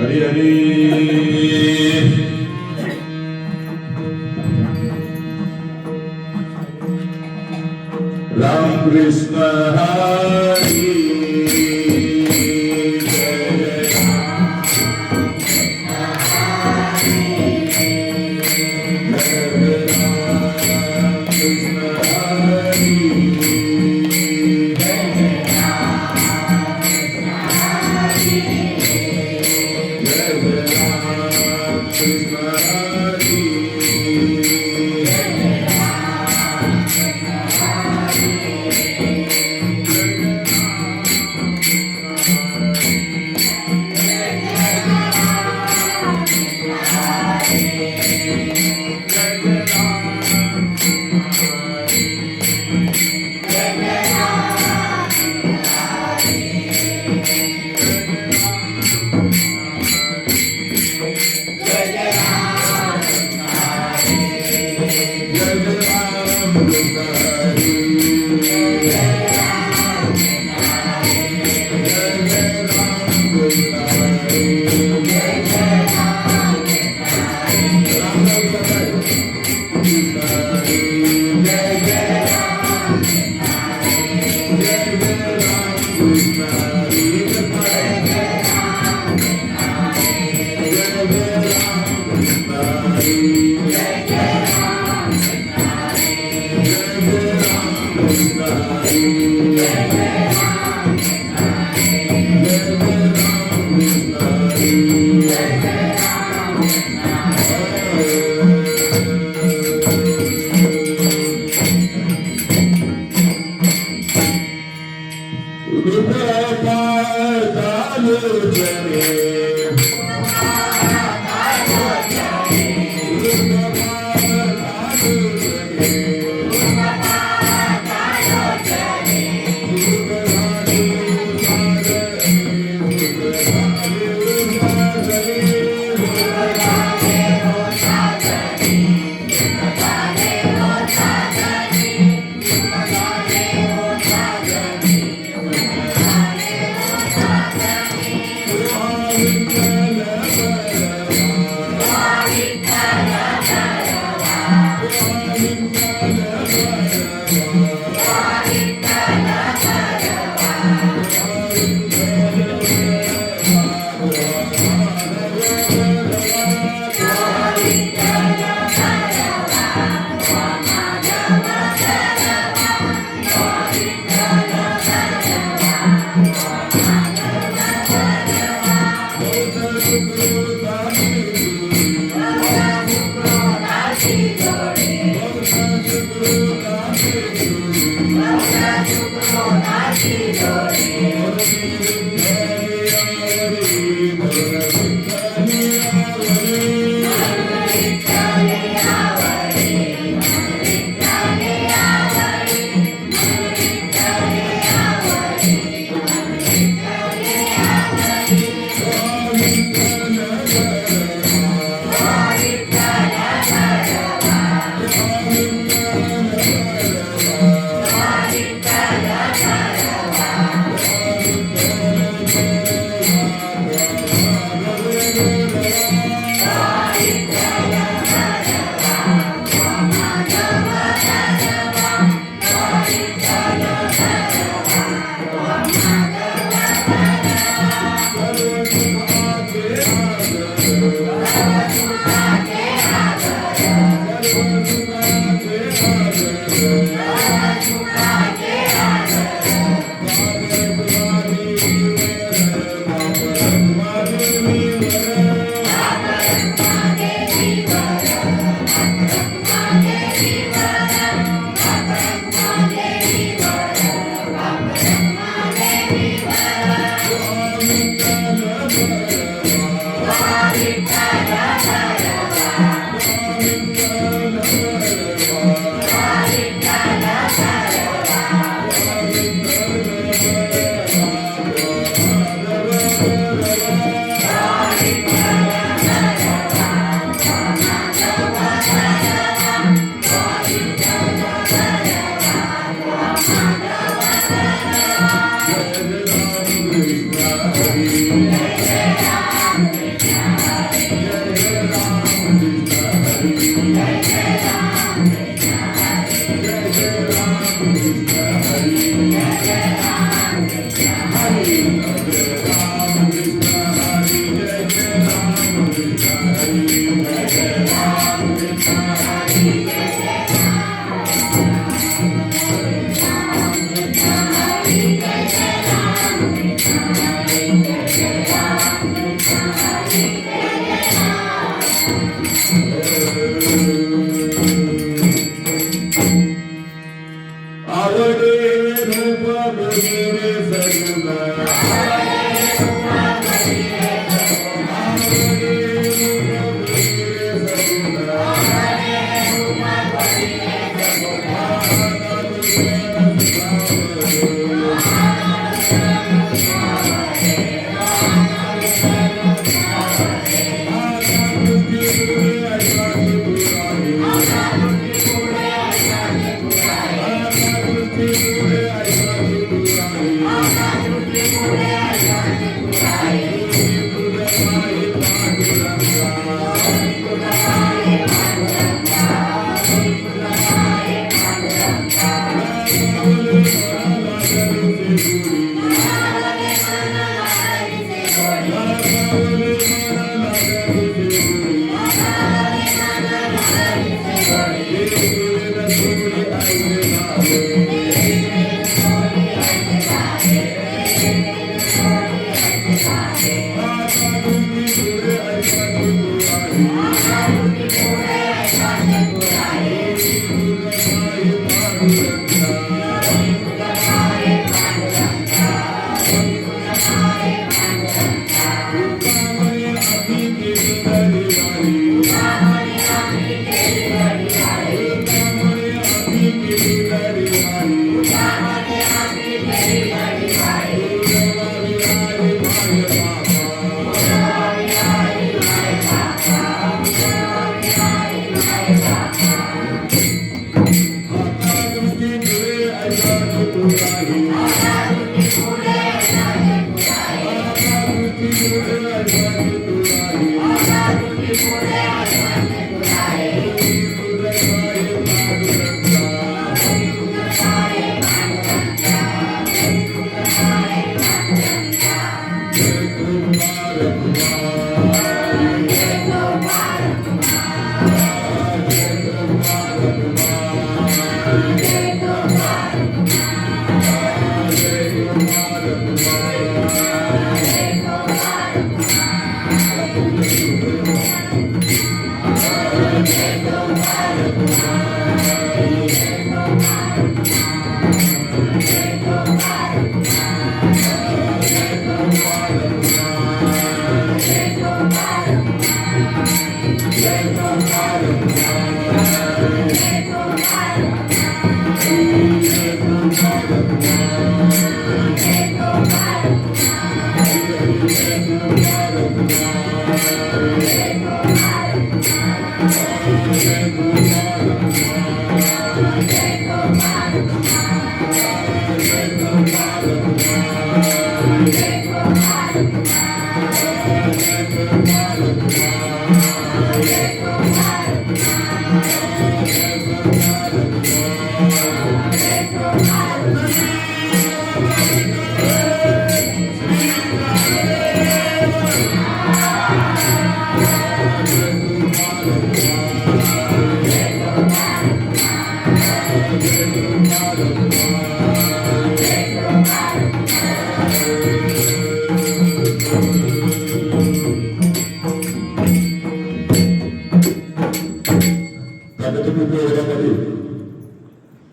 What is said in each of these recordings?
हरी हरी राम कृष्ण हरी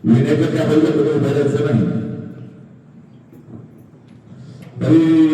विनयाचं त्याबद्दल बोलायचं नाही तरी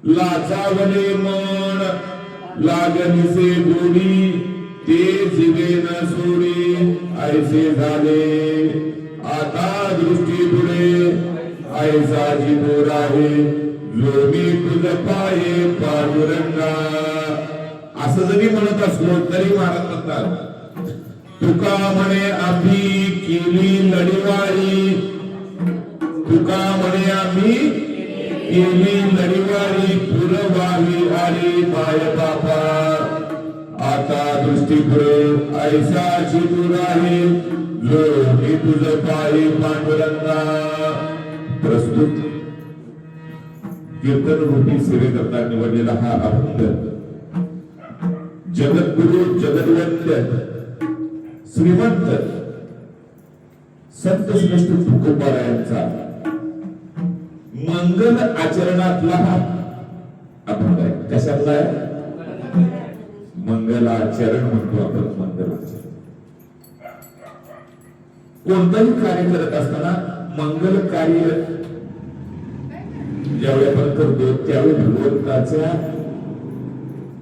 लाचावले मन लागनिसे गोडी ते जीवे न सोडी ऐसे झाले आता दृष्टी पुढे ऐसा जीवो राहे जो मी तुझ पाये पांडुरंगा. असं जरी म्हणत असलो तरी महाराज म्हणतात तुका म्हणे आम्ही केली लढीवारी, तुका म्हणे आम्ही केली लढीवारी पुरवावी आली माय बापा. आता दृष्टी पुढे ऐसाची दूर आहे जो मी तुझ पायी पांडुरंगा. प्रस्तुत कीर्तन रूपी सेवेकरता निवडलेला हा अभंग जगद्गुरु जगद्वंद्य श्रीमंत संत श्रेष्ठ तुकोबारायांचा मंगल आचरणातला हा अभंग आहे. कशातला आहे? मंगलाचरण म्हणतो आपण. मंगलाचरण कोणतंही कार्य करत असताना मंगल कार्य ज्यावेळी आपण करतो त्यावेळी भगवंताच्या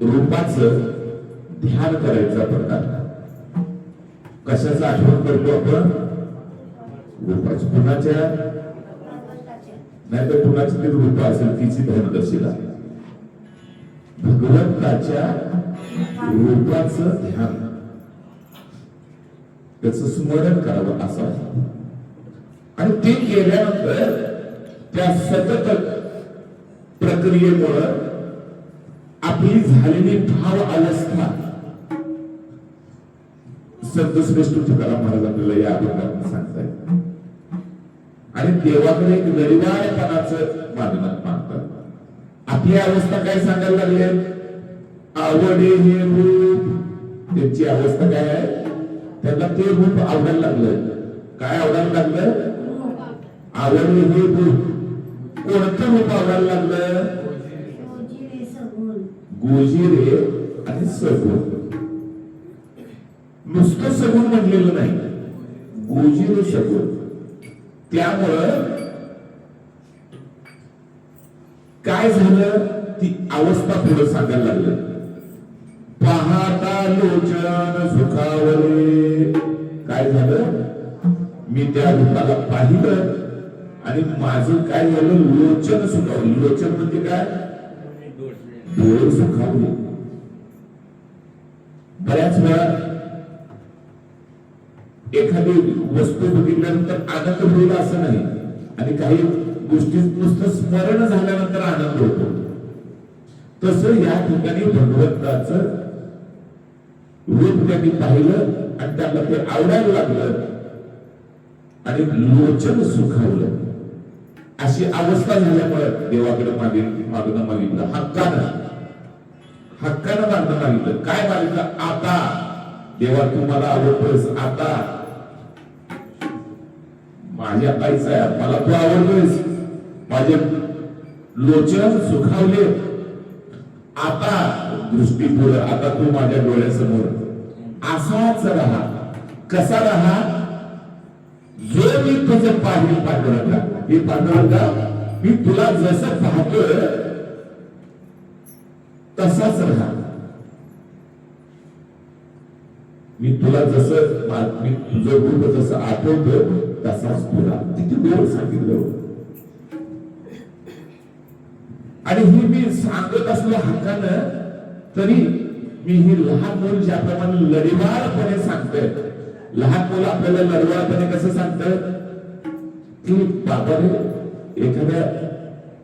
रूपाचं ध्यान करायचा प्रकार. कशाचं आठवण करतो आपण? रूपाची. कुणाच्या नाही तर कुणाची ती रूप असेल तिची ध्यानदर्शिला. भगवंताच्या रूपाचं ध्यान त्याचं स्मरण करावं असं. आणि ते केल्यानंतर त्या सतत प्रक्रियेमुळं आपली झालेली भाव अवस्था संत श्रेष्ठ तुकाराम महाराज आपल्याला या अभंगात सांगतायत. आणि देवाकडे एक लढीवारपणाचं माननात मानतात. आपली अवस्था काय सांगायला लागले? आवडे हे रूप. त्यांची अवस्था काय आहे? त्यांना ते रूप आवडायला लागलं. काय आवडायला लागलं? आवडले हे रूप. कोणतं रूप आवडायला लागलं? गोजिरे आणि सगुण. नुसतं सगुण म्हणलेलं नाही, गोजिरे सगुण. त्यामुळं काय काय झालं ती अवस्था पुढे सांगायला लागली. पाहता लोचन सुखावले. काय झालं, मी त्या रूपाला पाहिलं आणि माझं काय झालं, लोचन सुखावलं. लोचन म्हणजे काय, डोळे सुखावले. बऱ्याच वेळा एखादी वस्तू बघितल्यानंतर आनंद होईल असं नाही, आणि काही गोष्टी नुसतं स्मरण झाल्यानंतर आनंद होतो. तसं या ठिकाणी भगवंताचं रूप त्यांनी पाहिलं आणि त्यांना ते आवडायला लागलं आणि लोचन सुखावलं. अशी अवस्था झाल्यामुळे देवाकडे मागणं मागितलं, हक्कानं मागणं मागितलं. काय मागितलं, आता देवा तू मला आवडतोस, आता माझ्या काहीच आहे, मला तू आवडतोस, माझे लोचन सुखावले, आता दृष्टी पुढे, आता तू माझ्या डोळ्यासमोर. असाच राहा. कसा राहा, जो मी तुझं पाहिजे पांडुरंगा, हे पांडुरंगा मी तुला जसं पाहतोय तसाच राहा. मी तुला जसं, मी तुझं रूप जसं आठवतोय तसाच तुला. किती गोड सांगितलं. आणि हे मी सांगत असलो हक्कानं, तरी मी ही लहान मूल ज्याप्रमाणे लढीवारपणे सांगतोय, लहान मुलं आपल्याला लढीवारपणे कसं सांगतं की बाबाने एखाद्या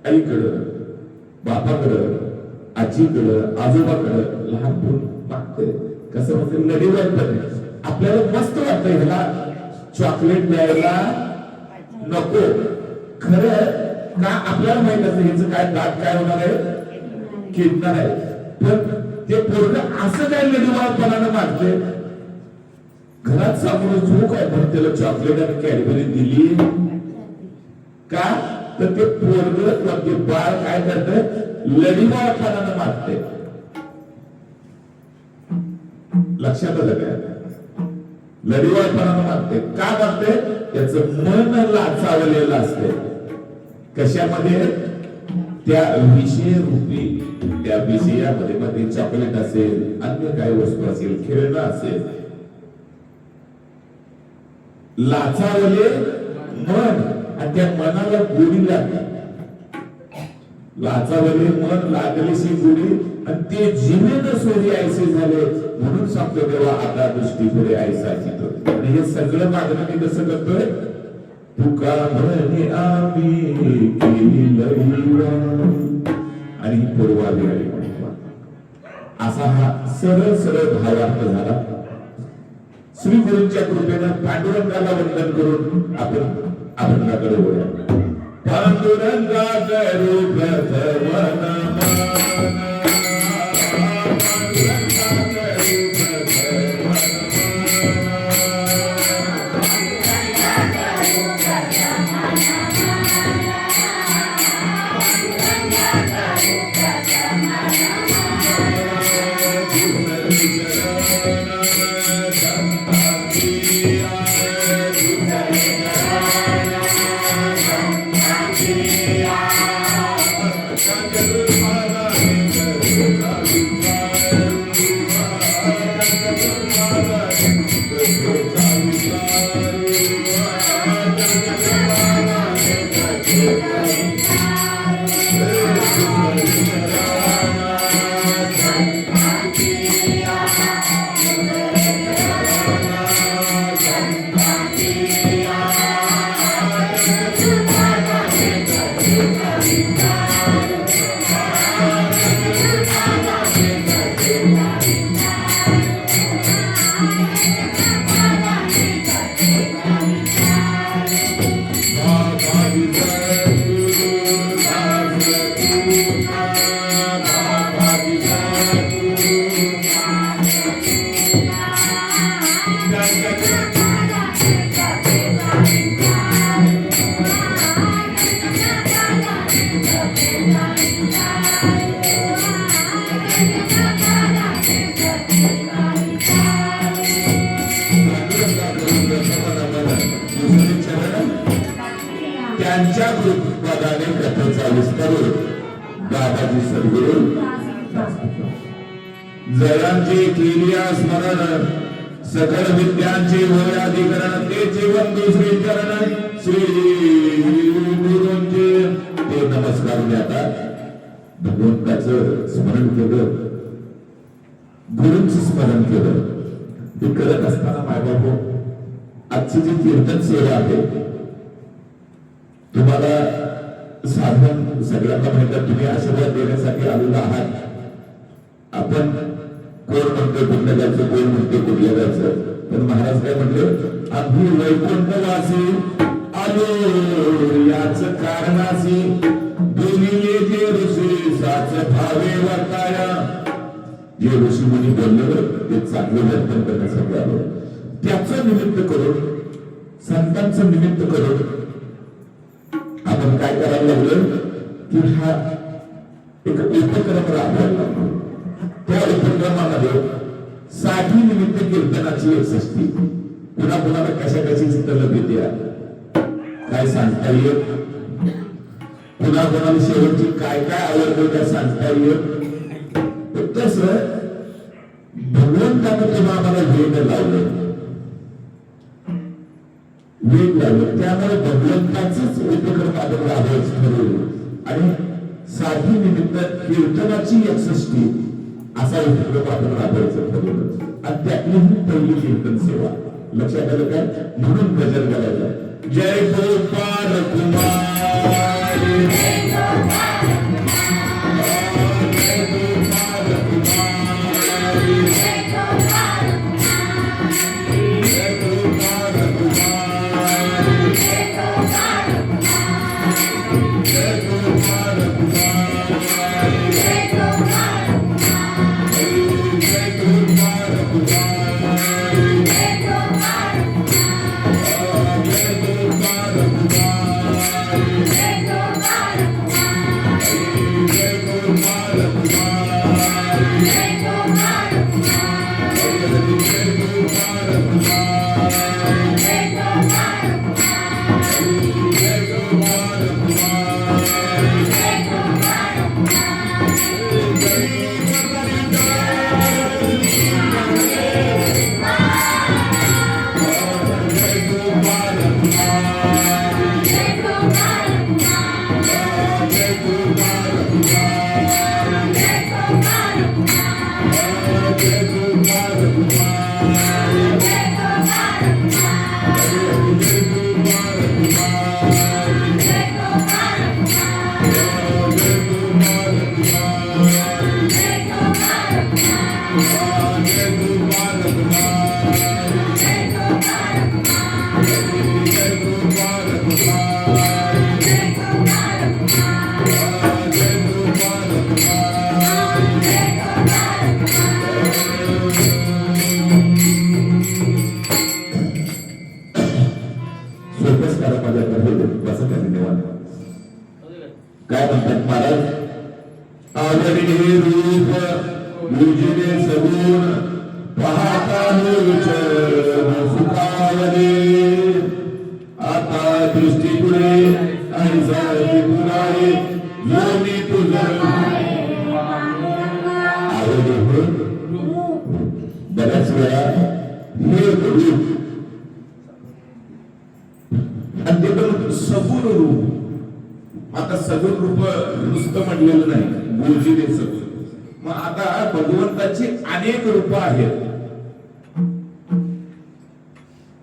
आईकडं, बापाकडं, आजीकडं, आजोबाकडं लहान मूल मागतंय. कसं म्हणते, लढीवारपणे. आपल्याला मस्त वाटतं ह्याला चॉकलेट द्यायला नको, खरं का आपल्याला माहित असतं ह्याचं काय दात काय होणार आहे, किडणार आहे. पण ते पोरगं असं काय लढीवारपणानं मागते, घरात सामोरं झोक आहे म्हणून त्याला चॉकलेट आणि कॅडबरी दिली का, तर ते पोरगं ते बाळ काय करत, लढीवारपणानं मागते. लक्षात आलं काय, लढीवारपणानं मागते. का मागते, त्याचं मन लाचावलेलं असते. कशामध्ये, त्या विषय रूपी, त्या विषयामध्ये मध्ये चॉकलेट असेल, अन्य काही वस्तू असेल, खेळणं असेल, लाचावले मन आणि त्या मनाला गोडी लागली. लाचावले मन, लागलीशी गोडी, आणि ते जीवन सोडी ऐसे झाले. म्हणून सांगतो तेव्हा आता दृष्टी पुढे ऐसाची. आणि हे सगळं मागणं मी कसं करतोय, तुका म्हणे आम्ही केली लढीवार, आणि ही पूर्वावी आली म्हणून असा हा सरळ सरळ भावार्थ झाला. श्री गुरूंच्या कृपेनं पांडुरंगाला वंदन करून आपण अभंगाकडे वळूया. पांडुरंगाचा रूप त्यांच्या पदाने कथेचा विस्तार बाबाजी सद्गुरू जयांची केलिया स्मरण सकल विद्यांचे होय अधिकरण ते जीवन दुसरे चरण श्री गुरूंचे ते नमस्कार आता भगवंताचं स्मरण केलं गुरूंचं स्मरण केलं ते करत असताना मायबाबू आजची जी कीर्तन सेवा आहे तुम्हाला साधन सगळ्यांना माहिती तुम्ही आशीर्वाद देण्यासाठी आलेला आहात आपण कोण म्हणतो कुठल्या गावचं कोण म्हणतो कुठल्या गावचं पण महाराज काय म्हणले आम्ही वैकुंठवासी आलो याच कारणासी दोन्ही जे ऋषी साच भावे वर्ताया जे ऋषी मुनी बोललं ते चांगलं वर्तन करण्यासाठी आलो त्याचं निमित्त करून संतांचं निमित्त करून आपण काय करायला लागलं की हा एक उपक्रम राबवायला लागलो त्या उपक्रमामध्ये 60 निमित्त कीर्तनाची 61 पुन्हा पुन्हा कशा कशाची तलब येते काय सांगता येत पुन्हा कोणाला शेवटची काय काय आवडतं त्या सांगता येत तस भगवंतानं तेव्हा आम्हाला वेद लावलं वेद लावलं त्यामुळे भगवंताचंच उपक्रम आपण राबवायचं ठरवलं आणि 60 निमित्त कीर्तनाची 61 असा उपक्रम आपण राबवायचं ठरवलं आणि त्यातली ही पहिली कीर्तन सेवा लक्षात आलं काय म्हणून गजर करायचा जय गोपाल कुमार जय गोपाल काय म्हणतात महाराज आवडे रूप मुजिरे सगुण पाहता सुखावले आता दृष्टी पुढे आणि सारी पुराळे योनी तुझा आवडे बऱ्याच वेळा हे रूप आणि ते पण सगुण रूप आता सगुण रूप नुसतं म्हटलेलं नाही गुरुजीने सगुण मग आता भगवंताची अनेक रूप आहेत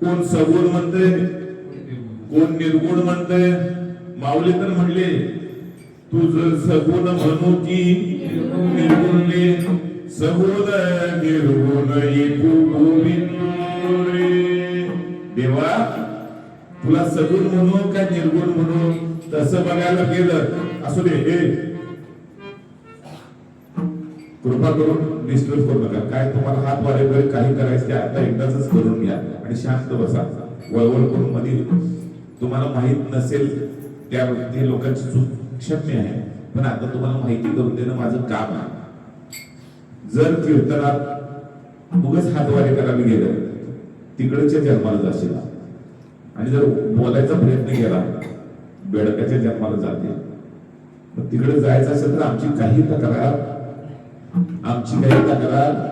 कोण सगुण म्हणते कोण निर्गुण म्हणते माऊली तर म्हणले तुझ सगुण म्हणू की निर्गुणले सगुण निर्गुण एकू गोविंद देवा तुला सगुण म्हणू का निर्गुण म्हणू तसं बघायला गेलं असू दे हे कृपा करून डिस्टर्ब करू नका काय तुम्हाला हात वारे वगैरे काही करायचं ते आता एकदाच करून घ्या आणि शांत बसा वळवळ करून मध्ये तुम्हाला माहित नसेल त्या ते लोकांची चूक क्षम्य आहे पण आता तुम्हाला माहिती करून देणं माझं काम आहे जर कीर्तनात उगाच हात वारे करायला गेलं तिकडच्या जन्माला जाशील आणि जर बोलायचा प्रयत्न केला बेडकाच्या जन्माला जाते मग तिकडे जायचं असेल तर आमची काही तक्रार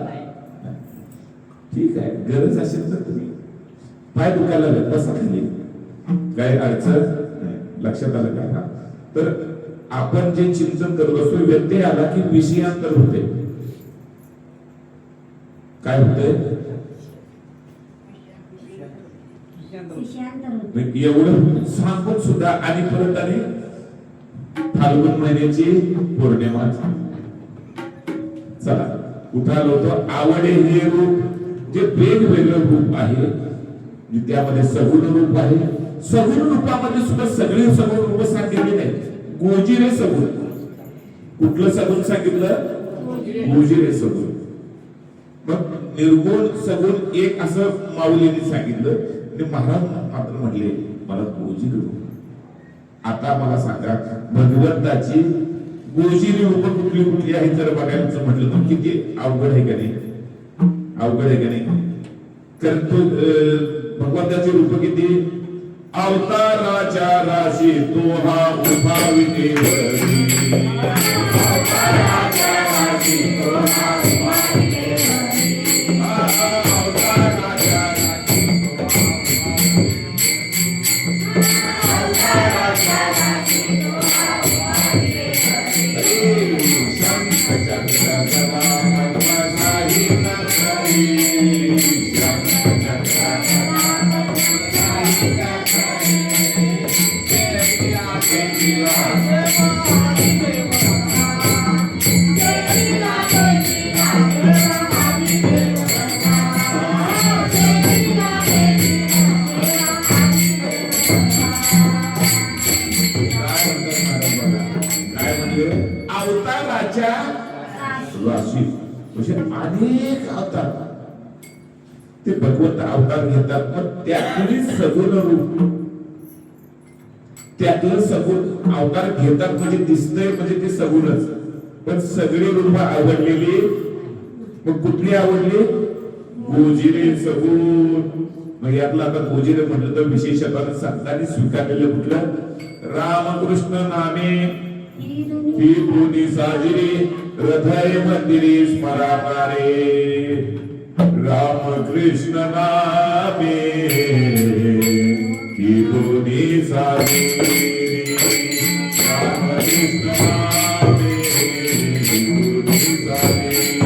नाही. ठीक आहे, गरज असेल तर तुम्ही पाय दुखायला लागेल बसा खाली, काही अडचण नाही. लक्षात आलं का? तर आपण जे चिंतन करत असतो व्यत्यय आला की विषयांतर होते. काय होतंय? एवढं सांगून सुद्धा आणि परत आणि फाल्गुन महिन्याची पौर्णिमा. चला उठालो होतो. आवडे हे रूप जे वेगवेगळं रूप आहे, त्यामध्ये सगुण रूप आहे. सगुण रूपामध्ये सुद्धा सगळे सगुण रूप सांगितले नाही. गोजिरे सगुण. कुठलं सगुण सांगितलं? गोजिरे सगुण. मग निर्गुण सगुण एक असं माऊलीने सांगितलं आणि महाराज मात्र म्हटले मला गोजिरे रूप. आता मला सांगा भगवंताची गोजिरी रूप कुठली कुठली आहे जर बघायचं म्हटलं तर किती अवघड आहे का नाही? अवघड आहे का नाही? कारण तो भगवंताची रूप किती? अवताराच्या राशी तो हा उभा विटेवरी. अवताराच्या राशी तो हा उभा विटेवरी. अवताराच्या राशी तो हा उभा विटेवरी. शंख चक्र गदा पद्मशाही नखरी. शंख चक्र गदा पद्मशाही नखरी. अवताराच्या राशी म्हणजे अनेक अवतार ते भगवंत अवतार घेतात. मग त्यातली सगुण रूप, त्यातलं सगुण अवतार घेतात म्हणजे दिसतंय म्हणजे ते सगुणच. पण सगळी रूप आवडलेली. मग कुठली आवडली? गोजिरे सगुण. मग यातलं आता गोजिरे म्हटलं तर विशेषतः संतांनी स्वीकारलेलं कुठलं? रामकृष्ण नामे ही दोन्ही साजिरी हृदय मंदिरी स्मराकारे. रामकृष्ण नामे ही दोन्ही साजिरी. रामकृष्ण नामे ही दोन्ही साजिरी.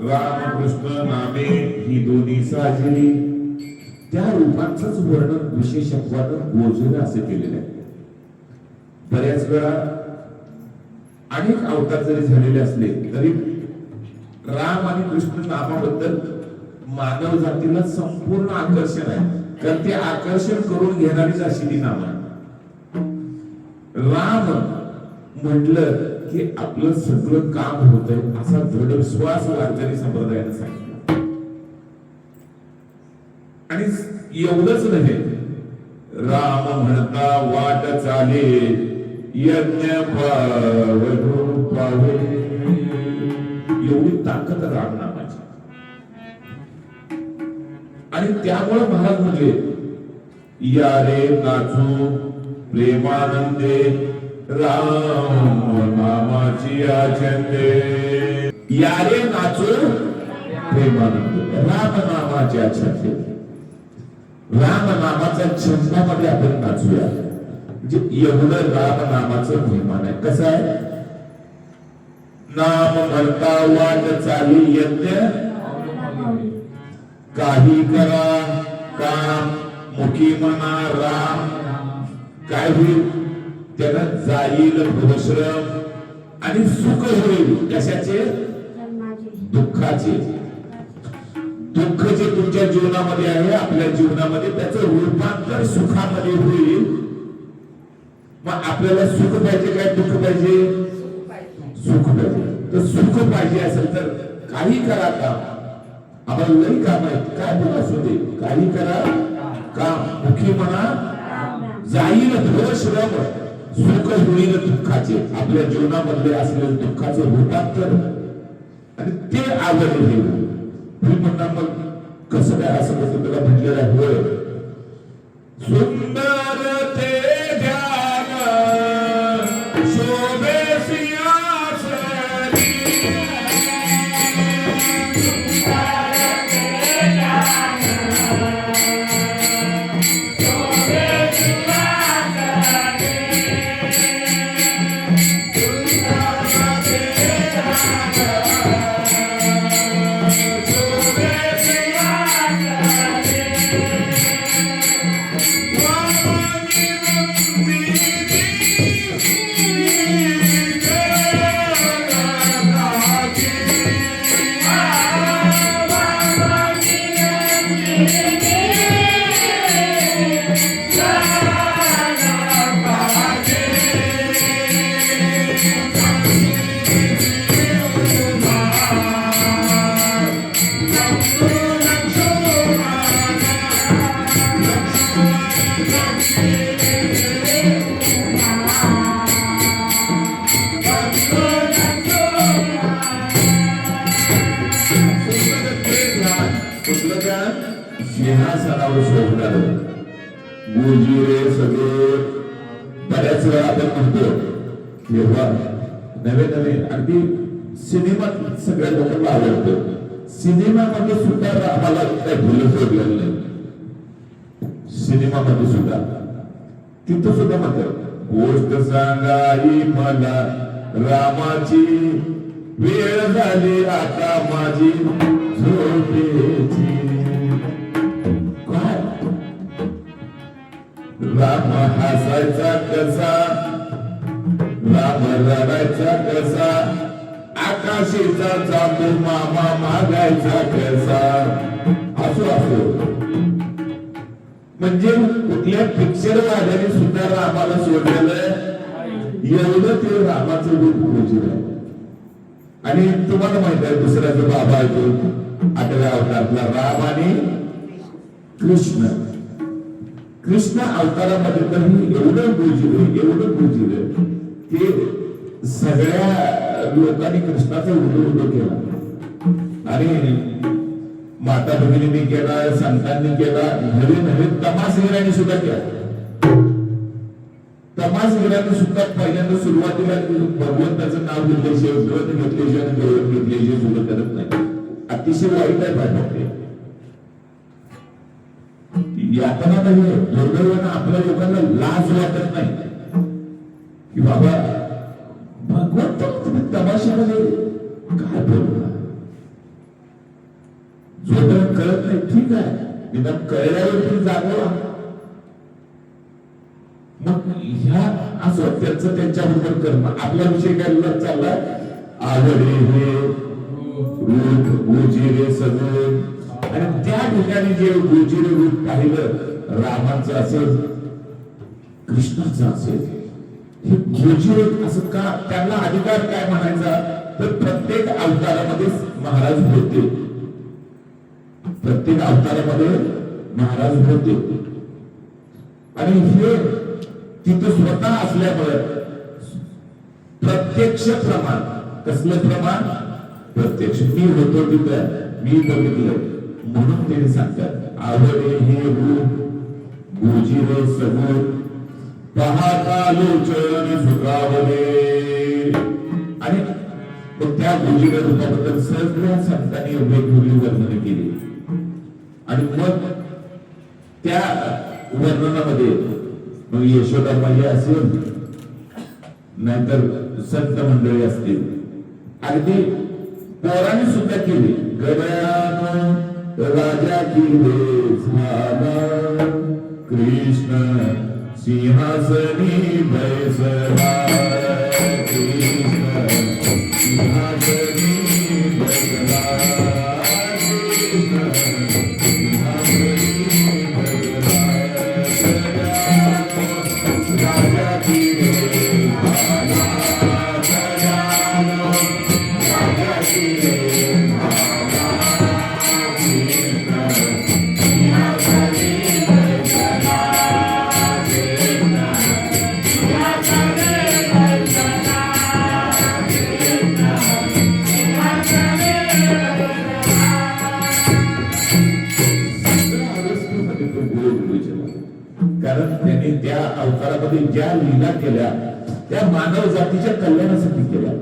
रामकृष्ण नामे ही दोन्ही साजिरी. त्या रूपांचंच वर्णन विशेषत्वानं गोजिरे असे केलेले आहे. बऱ्याच वेळा अनेक अवतार जरी झालेले असले तरी राम आणि कृष्ण नामाबद्दल मानव जातीला संपूर्ण आकर्षण आहे. कारण ते आकर्षण करून घेणारीच अशी ती नाम आहे. राम म्हटलं की आपलं सगळं काम होतंय असा दृढ विश्वास वारकरी संप्रदायाने सांगितला. आणि एवढंच नव्हे, राम म्हणता वाट चाले यज्ञ पावे. एवढी ताकद राम नामाची. आणि त्यामुळे महाराज म्हटले या रे नाचू प्रेमानंदे राम नामाची आचंदे. यारे नाचू प्रेमानंद राम नामाच्या छंदे राम नामाच्या छंदामध्ये आपण नाचूया. म्हणजे एवढं राम नामाचं महिमान आहे. कसं आहे? नाम म्हणता वाट चाली यज्ञ काही करा काम मुखी म्हणा राम. काय होईल? त्याला जाईल भवश्रम आणि सुख होईल. कशाचे? दुःखाचे. दुःख जे तुमच्या जीवनामध्ये आहे आपल्या जीवनामध्ये त्याचं रूपांतर सुखामध्ये होईल. मग आपल्याला सुख पाहिजे काय दुःख पाहिजे? सुख पाहिजे. तर सुख पाहिजे असेल तर काही करा काम. आम्हाला लई काम आहे. काय पण असू दे काही करा काम मुखी म्हणा जाईल भवश्रम सुख होईल दुःखाचे. आपल्या जीवनामध्ये असलेले दुःखाचे रूपांतर आणि ते आवडले. तुम्ही म्हणणार मग कसं काय असं कसं त्याला म्हटलेलं आहे? होय, सुंदर ते ध्यान शोभे सिंहासनी सिंहासनावर शोभणार गुरुजी रे सगळे. बऱ्याच वेळा आपण म्हणतो तेव्हा नवे नवे अगदी सिनेमात सगळ्या लोकांना आवडतं. सिनेमामध्ये सुद्धा आम्हाला काय भुलं सोडलेलं नाही. सिनेमामध्ये सुद्धा तिथं सुद्धा म्हणतात गोष्ट सांगाई मला रामाची वेळ झाली आता माझी झोपेची. राम हसायचा कसा राम रडायचा कसा आकाशीचा चांदू मामा मागायचा कसा. असो असो म्हणजे कुठल्या पिक्चर वाल्याने सुद्धा रामाला सोडलेलं एवढं ते रामाचं रूप पोहोचलं. आणि तुम्हाला माहित आहे दुसऱ्याचा बाबा आहे 8व्या अवतारातला राम आणि कृष्ण. कृष्ण अवतारामध्ये तर एवढं गुंजिलं की सगळ्या लोकांनी कृष्णाचा उल्लेख केला आणि माता भगिनींनी केला संतांनी केला नवीन नवीन तमासगिरांनी सुद्धा केला. तमासगिरांनी सुद्धा पहिल्यांदा सुरुवातीला भगवंताचं नाव घेतल्याशिवाय व्रत घेतल्याशिवाय गौरव घेतल्याशिवाय सुरू करत नाही. अतिशय वाईट आहे पाठवते. यातना नाही दुर्दैवानं आपल्या लोकांना लाज वाटत नाही की बाबा भगवंत तुम्ही तमाशामध्ये काय बोलता. जोपर्यंत कळत नाही ठीक आहे निदान कळल्यावर तुम्ही जागवा. मग ह्या असं त्यांचं त्यांच्याबरोबर करणं. आपला विषय काय चालला आवडे हे रूप गुरुजी सगळं. आणि त्या ठिकाणी जे गुरुजीने रूप पाहिलं रामाचं असेल कृष्णाचं असेल हे गुरुजी असं का त्यांना अधिकार काय म्हणायचा तर प्रत्येक अवतारामध्ये महाराज होते. प्रत्येक अवतारामध्ये महाराज होते आणि हे तिथं स्वतः असल्यामुळे प्रत्यक्ष प्रमाण. कसलं प्रमाण? प्रत्यक्ष. मी होतो तिथं मी बघितलं म्हणून ते सांगतात आवडे हे रूप गुरुजी रे समोर पाहता लोचन सुखावले. आणि पण त्या गोजीर रूपाबद्दल सगळ्या संतांनी वेगवेगळी वर्णने केली आणि मग त्या वर्णनामध्ये मग यशोदा मैया असेल नाहीतर संत मंडळी असतील अगदी पोराने सुद्धा केली गड्यानं राजा किले झाला कृष्ण सिंहासनी बैसला कृष्ण सिंहासनी बैसला कृष्ण सिंहासनी बैसला राजा किले झाला राजा किले कारण त्यांनी त्या अवतारामध्ये ज्या लीला केल्या त्या मानव जातीच्या कल्याणासाठी केल्या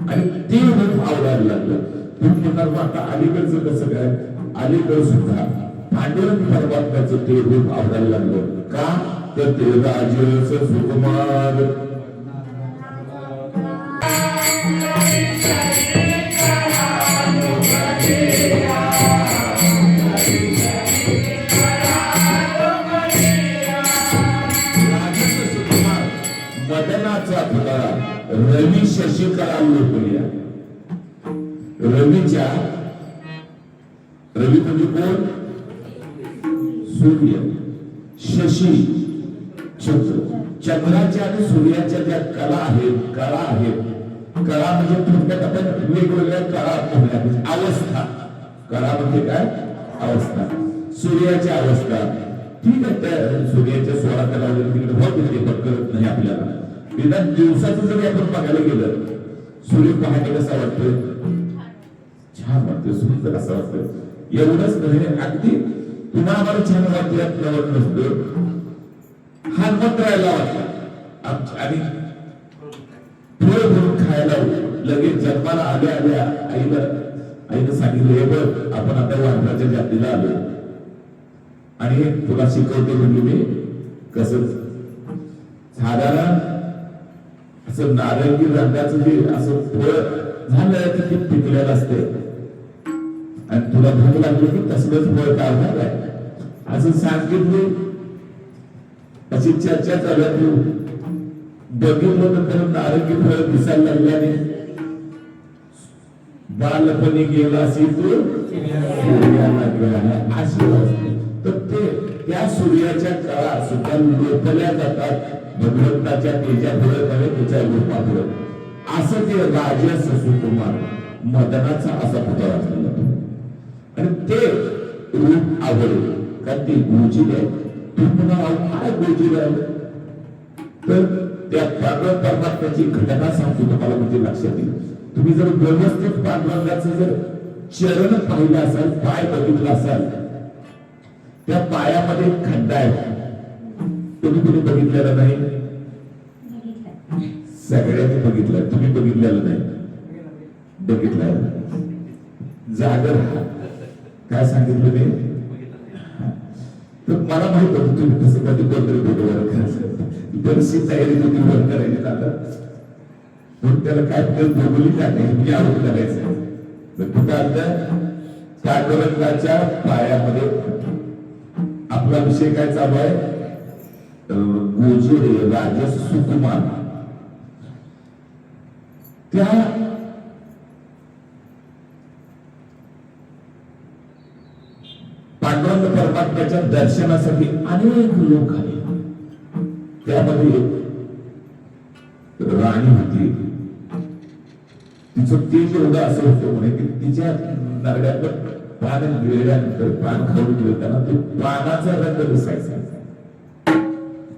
आणि ते रूप आवडायला लागलं. तुम्ही म्हणणार मग आता अलीकडचं कसं काय? अलीकड सुद्धा पांडुरंग परमात्म्याचं ते रूप आवडायला लागलं का? तर ते राजस सुकुमार मदनाचा पुतळा रवी शशिकला लोकलिया. रवीच्या रवी म्हणजे कोण? सूर्य. शशी चंद्र. चंद्राच्या आणि सूर्याच्या ज्या कला आहेत कला म्हणजे थोडक्यात आपण वेगवेगळ्या कला म्हणूया. अवस्था कला म्हणजे काय? अवस्था. सूर्याच्या अवस्था ठीक आहे. त्या सूर्याच्या 16 कला वगैरे तिकडे होत पण करत नाही आपल्याला. निदान दिवसाचं जरी आपण बघायला गेलं सूर्य पहाटे कसा वाटतोय? छान वाटतोय. सुंदर कसा वाटतोय. एवढंच नाही अगदी तुम्हाला आम्हाला छान वाटत नसतं हात राहायला वाटला आणि फळ भरून खायला लगेच जन्माला आल्या आईनं सांगितलं हे बघ आपण आता वानराच्या जातीला आलो आणि तुला शिकवते म्हणजे मी कसं साधारण असं नारंगी रंगाचं जे असं फळ झालं की ते पिकलेलं असते आणि तुला भूक लागली की तसलंच फळ काढणार आहे असं सांगितलं. अशी चर्चा चालत बघितलं नंतर नारंगी फळ दिसायला लागल्याने बालपणी गेला अशी तू सूर्याला गेला अशी असते. तर ते त्या सूर्याच्या कळा सुद्धा लोकल्या जातात भगवंताच्या तेजापुढे नव्हे त्याच्या रूपापुढे. असं ते राजस सुकुमार मदनाचा असा पुतळा झाला आणि ते रूप आवडले कारण ते गोजीर आहे. तुम्हाला काय गोजीर आहे? तर त्या परमात्म्याची घटना सांगतो तुम्हाला म्हणजे लक्षात येईल. तुम्ही जर व्यवस्थित पांडुरंगाचं जर चरण पाहिलं असाल पाय बघितला असाल त्या पायामध्ये खड्डा आहे. तुम्ही कुणी बघितलेला नाही? सगळ्यांनी बघितलं. तुम्ही बघितलेलं नाही? बघितलंय. जागर राहा. काय सांगितलं मी? तर मला माहित होतं तुम्ही कसं कधी कोणतरी फोटोवर करायचं बरीचशी तयारी तुम्ही वर करायची आता पण त्याला काय भोगोली काय नाही मी आरोप करायचं. कुठं आता पांडुरंगाच्या पायामध्ये आपला विषय काय चालू आहे? गोजीर राजस सुकुमार. त्या पांडुरंग परमात्म्याच्या दर्शनासाठी अनेक लोक आले. त्यामध्ये राणी होती. तिचं तेज एवढं असं होतं म्हणे की तिच्या नरड्यात पान गिळल्यानंतर पान खाऊन गिळताना तो पानाचा रंग दिसायचा.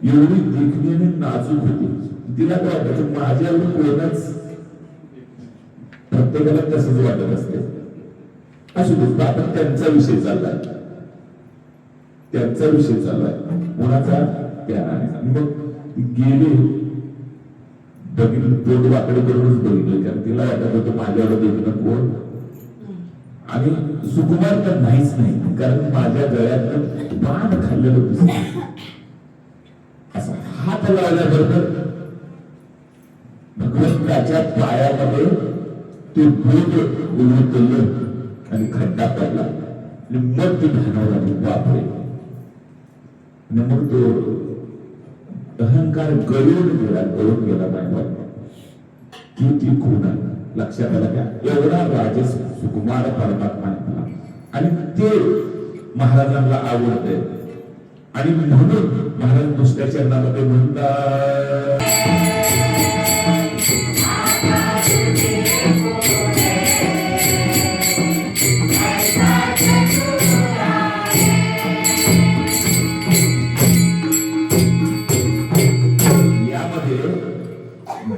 एवढी देखणी आणि नाजूक होती. तिला काय वाटायचं माझ्या कोणच प्रत्येकाला तसंच वाटत असते. असू दे आपण त्यांचा विषय चाललाय कोणाचा? त्या राणीचा. मग गेले बघितलं, तोंड वाकडे करूनच बघितलं, कारण तिला वाटत होतं माझ्यावर देखणं कोण. आणि सुकुमार तर नाहीच नाही, कारण माझ्या गळ्यात बाण खाल्लेलं दिसत. असा हात लावल्याबरोबर भगवंताच्या पायामध्ये ते बोट उलटलं आणि खड्डा पडला आणि मग ती भानावर आली, बापरे. आणि मग तो अहंकार गळून गेला बायबा. ती खूण लक्षात आलं का? एवढा राजस सुकुमार परमात्मा आहे आणि ते महाराजांना आवडते. आणि म्हणून महाराज दुसऱ्या चरणामध्ये म्हणतात,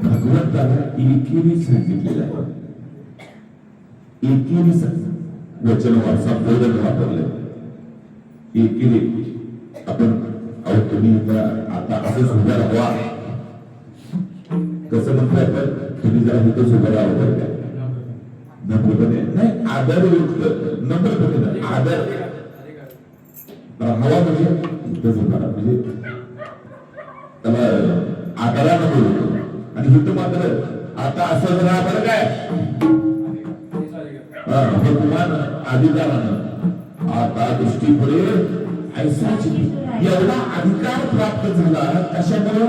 भगवंताला एकेरी सांगितलेलं आहे. एकेरी वचन संबोधन वापरले. एकेरी आपण तुम्ही आता असंच उभा राहा, कसं म्हणताय आपण, तुम्ही जरा इथंच उभं राहा काय नम्रपणे नाही, आदरयुक्त नम्रपणे आदर हवा म्हणजे इथंच उभा राहा, म्हणजे त्याला आदरानं बोलतो. आणि हिथं मात्र आता असं जरा बरं काय भगवान अधिकारानं आता दृष्टी पुढे ऐसाची एवढा अधिकार प्राप्त झाला. कशामुळे?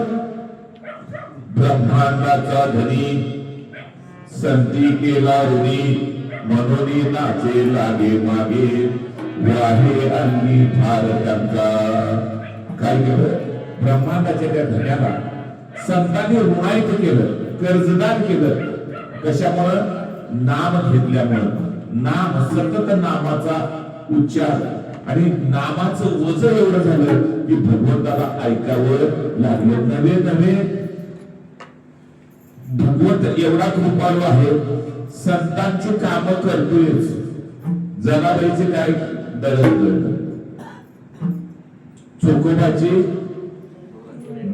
ब्रह्मांडाचा धनी संती केला ऋणी, म्हणून नाचे लागे मागे, वाहे अंगी फार त्यांचा. काय केलं? ब्रह्मांडाच्या त्या धन्याला संतांनी ऋणायत केलं, कर्जदार केलं. कशामुळं? नाम घेतल्यामुळं. नाम, सतत नामाचा उच्चार आणि नामाचं ओझं एवढं झालं की भगवंताला ऐकावं लागलं. नवे नवे भगवंत एवढा कृपाळू आहे, संतांची काम करतोयच, जनाबाईचे काय दळण, चोकोबाची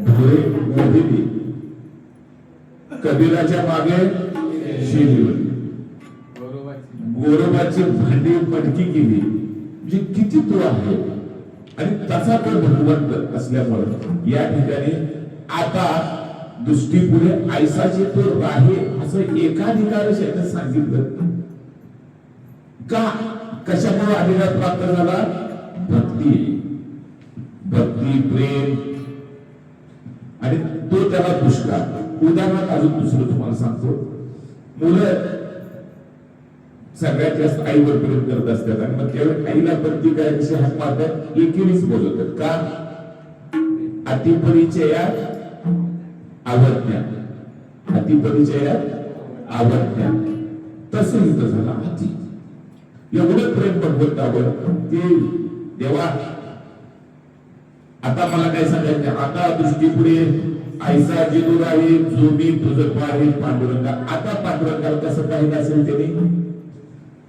भोरे मोहिनी, कबीराच्या मागे शेली, गोरोबाची भांडी मटकी केली. म्हणजे किती तो आहे आणि तसा तो भगवंत असल्यामुळे या ठिकाणी आता दृष्टीपुढे ऐसाचे तो राहे असं एकाधिकार शब्द सांगितलं. का? कशामुळे अधिकार प्राप्त झाला? भक्ती, भक्ती, प्रेम आणि तो त्याला दुष्काळ. उदाहरणार्थ अजून दुसरं तुम्हाला सांगतो. मुलं सगळ्यात जास्त आईवर प्रेम करत असतात आणि मग त्यावेळी आईला प्रति काय कशी हात मारतात, एकेरीच बोलवतात. का? अतिपरिचयात आवडत्या, अतिपरिचयात आवडत्या. तसं इथं झालं. अति एवढं प्रेम भगवंतावर ते देवा. आता मला काय सांगायचं? आता दृष्टीपुढे ऐसा जिदूर आहे, जो मी तुझं पाहे पांडुरंगा. आता पांडुरंगाला कसं काही नसेल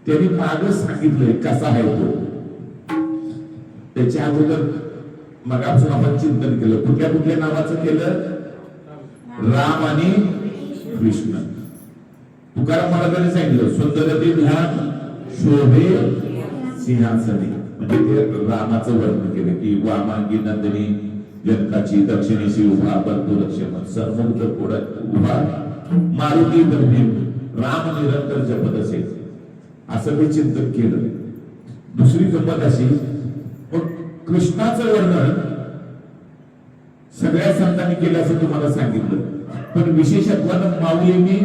त्यांनी मागं सांगितलंय कसा आहे तो. त्याच्या अगोदर मगापासून आपण चिंतन केलं. कुठल्या कुठल्या नावाचं केलं? राम आणि कृष्ण. तुकाराम महाराजांनी सांगितलं, सुंदर ते ध्यान शोभे सिंहासनी. म्हणजे ते रामाचं वर्णन केलं की वामांगी नंदिनी जनकाची दक्षिणेशी उभा, बंधू लक्ष्मण सरमुक्त पुढे उभा, मारुती भीम, राम निरंतर जपत असे. असं मी चिंतन केलं. दुसरी गंमत अशी, पण कृष्णाचं वर्णन सगळ्या संतांनी केलं असं तुम्हाला सांगितलं, पण विशेषत्वानं माऊलींनी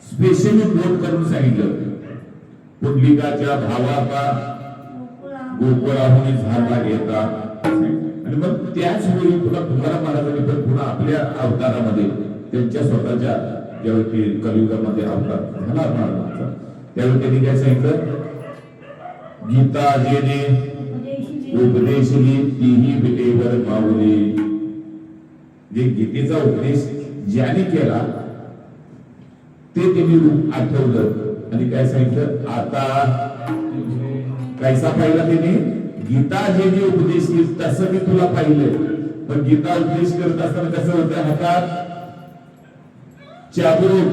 स्पेशली नोट करून सांगितलं. पुंडलिकाच्या भावाचा गोकुळाहून झाला घेता. आणि मग त्याच वेळी पुन्हा तुकाराम महाराजांनी पण पुन्हा आपल्या अवतारामध्ये त्यांच्या स्वतःच्या ज्यावेळी कलियुगामध्ये अवतार झाला महाराजांचा, त्यावेळी त्यांनी काय सांगितलं? गीता जेने उपदेशली तीही विटेवर माऊली. जे गीतेचा उपदेश ज्याने केला ते त्यांनी रूप आठवलं आणि काय सांगितलं? आता कैसा पाहिला त्याने? गीता जेने उपदेश केली तसं मी तुला पाहिलं. पण गीता उपदेश करत असताना कसं होतं? हातात चाबूक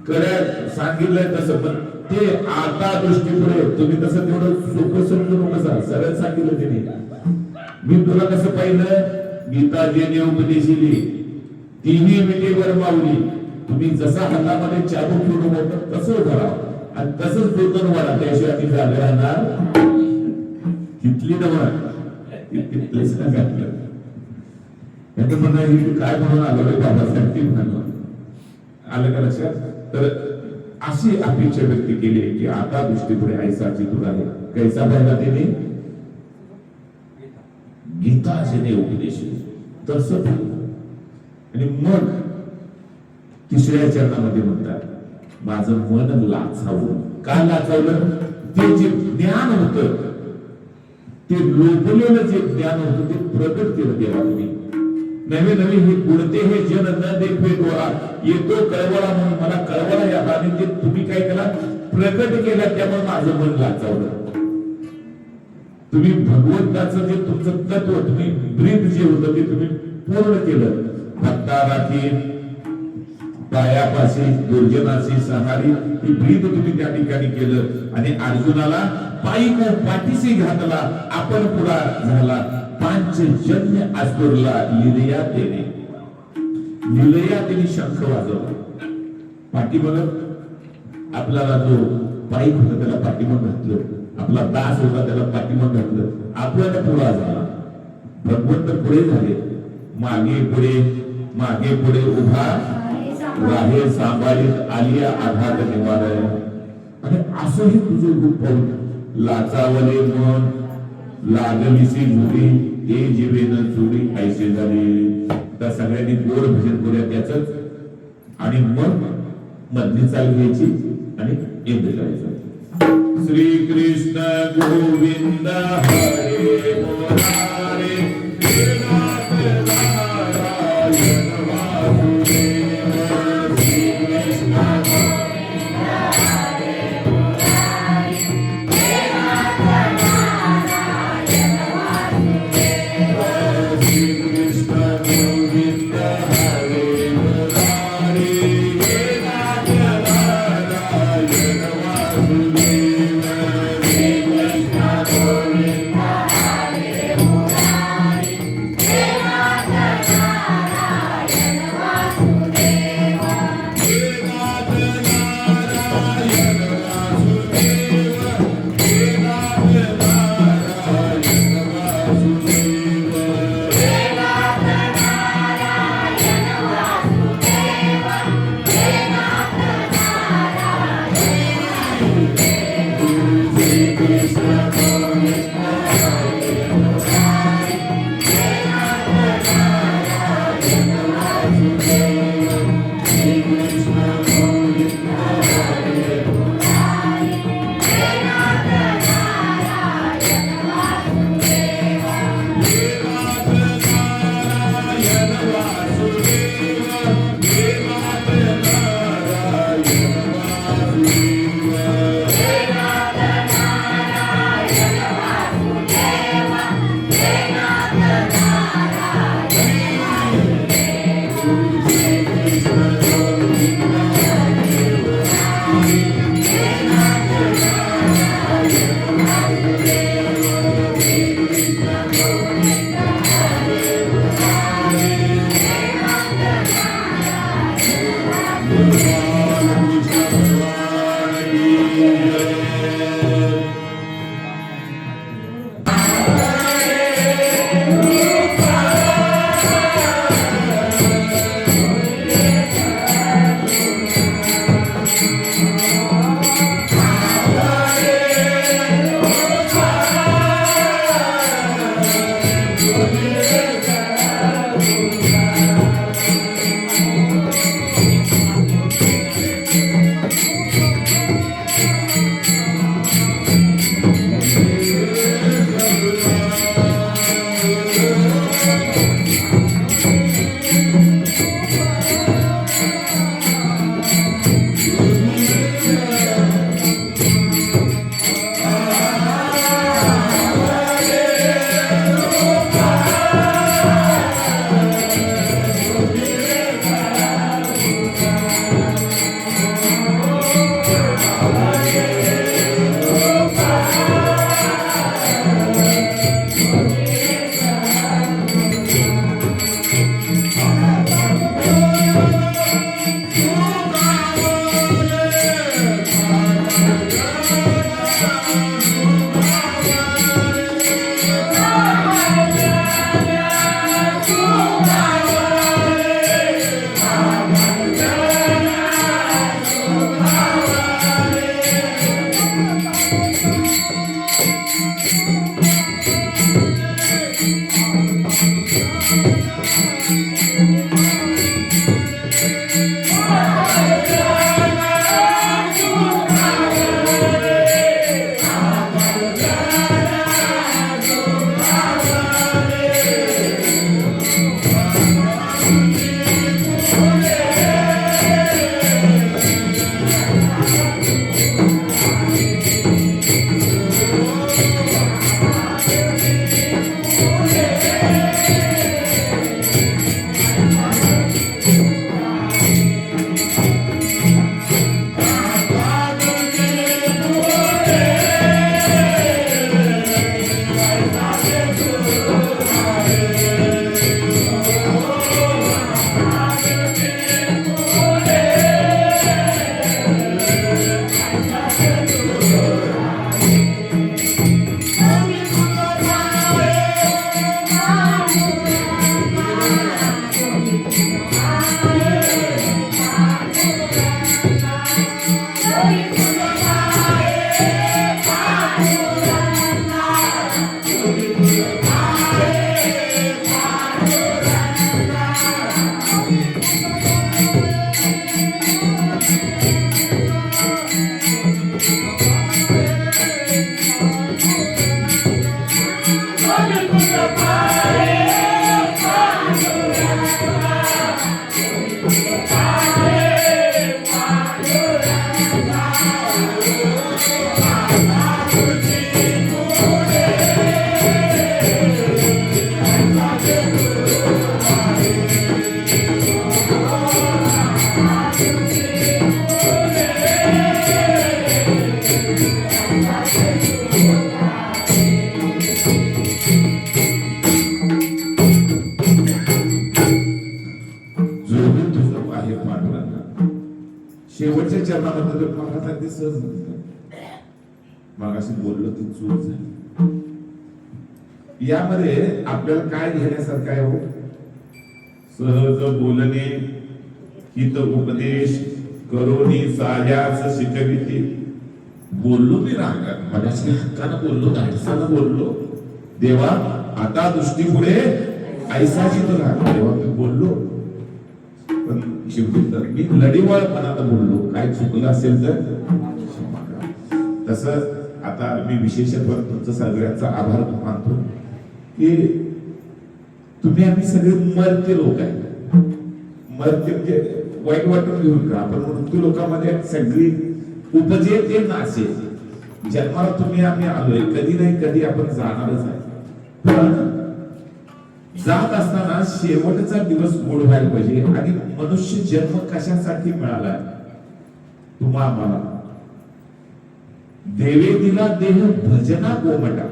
कड्या सांगितलंय तसं, पण ते आता दृष्टीपुढे तुम्ही तसं तेवढं सोपं समजू नका, सरळ सांगितलं त्याने. मी तुला कसं पाहिलं, गीता जेने उपदेशिली तिन्ही विटेवर माऊली, तुम्ही जसा हातामध्ये चाबूक ठेवून होतं तसं धरा आणि तसंच बोलतो वाढा, त्याशिवाय आम्ही जागा राहणार तिथली तिथलेच घातलं. याचं म्हणणं ही काय म्हणून आलो रे बाबासाहेब, ती म्हणाल आलं का लक्षात. तर अशी अपेक्षा व्यक्त केली की आता दृष्टीपुढे ऐसा चितूर आहे. कैसा पाहिला त्याने, गीता जेने उपदेश तस. आणि मग तिसऱ्या चरणामध्ये म्हणतात, माझं मन लाचावलं. का लाचावलं? ते जे ज्ञान होतं, ते लोभलेलं जे ज्ञान होतं ते प्रकट केलं देवा तुम्ही. नवे नवे हे गुणते हे जन न देखवे डोळा, येतो कळवळा म्हणून मला कळवळा या आणि ते तुम्ही काय केला, प्रकट केला. त्यामुळे माझं मन लाचावलं. तुम्ही भगवंताचं जे तुमचं तत्व, तुम्ही ब्रीद जे होतं ते तुम्ही पूर्ण केलं. भक्ता राखी पायापाशी दुर्जनाशी सहारी, ही ब्रीद तुम्ही त्या ठिकाणी केलं. आणि अर्जुनाला पायी पाठीशी घातला, आपण पुढा झाला. पांचजन्य आसुरला लिलया देणे, लिलया त्यांनी शंख वाजवला. पाठीमाग आपल्याला जो पायी होता त्याला पाठीमाग घातलं, आपला दास होता त्याला पाठीमाग घातलं, आपल्याला पुढा झाला. भगवंत पुढे झाले, मागे पुढे उभा राहे सांभाळीत आलिया आघात निवारण. आणि असंही तुझं रूप पाहून लाचावले मन, लागलीसी झुरी, ते जीवेन चुरी ऐसे झाले. त्या सगळ्यांनी गोड भजन करूया त्याच. आणि मग मधली चाल घ्यायची आणि एंड करायचं. श्री कृष्ण गोविंद हरे मुरारे, हे नाथ नारायण वासुदेव. श्री कृष्ण गोविंद हरे मुरारे, हे नाथ नारायण वासुदेव. श्री कृष्ण गोविंद हरे मुरारे, हे नाथ नारायण वासुदेव. श्री कृष्ण गोविंद शेवटच्या चरणामध्ये महाराज अगदी सहज मग अशी बोललो ती चूक झाली. यामध्ये आपल्याला काय घेण्यासारखं आहे हो? सहज बोलणे, हित उपदेश करोनी सायाच शिकविते. बोललो मी रागात, माझ्या हक्कानं बोललो, धाडसानं बोललो. देवा आता दृष्टी पुढे ऐसाची तर देवा मी बोललो, पण शेवटी तर मी लढीवाळपणानं बोललो. काय चुकलं असेल तर क्षमा करा. तसं आता मी विशेषत्व तुमचं सगळ्यांचा आभार मानतो की तुम्ही आम्ही सगळे मरते लोक आहे. मरते म्हणजे वाईट वाटून घेऊन का, आपण मृत्यू लोकांमध्ये सगळी उपजे ते नाचे. जन्माला तुम्ही आम्ही आलोय, कधी नाही कधी आपण जाणारच आहे. पण जात असताना शेवटचा दिवस गोड व्हायला पाहिजे. आणि मनुष्य जन्म कशासाठी मिळाला? तुम्हा आम्हाला देवे दिला देह भजना गोमटा.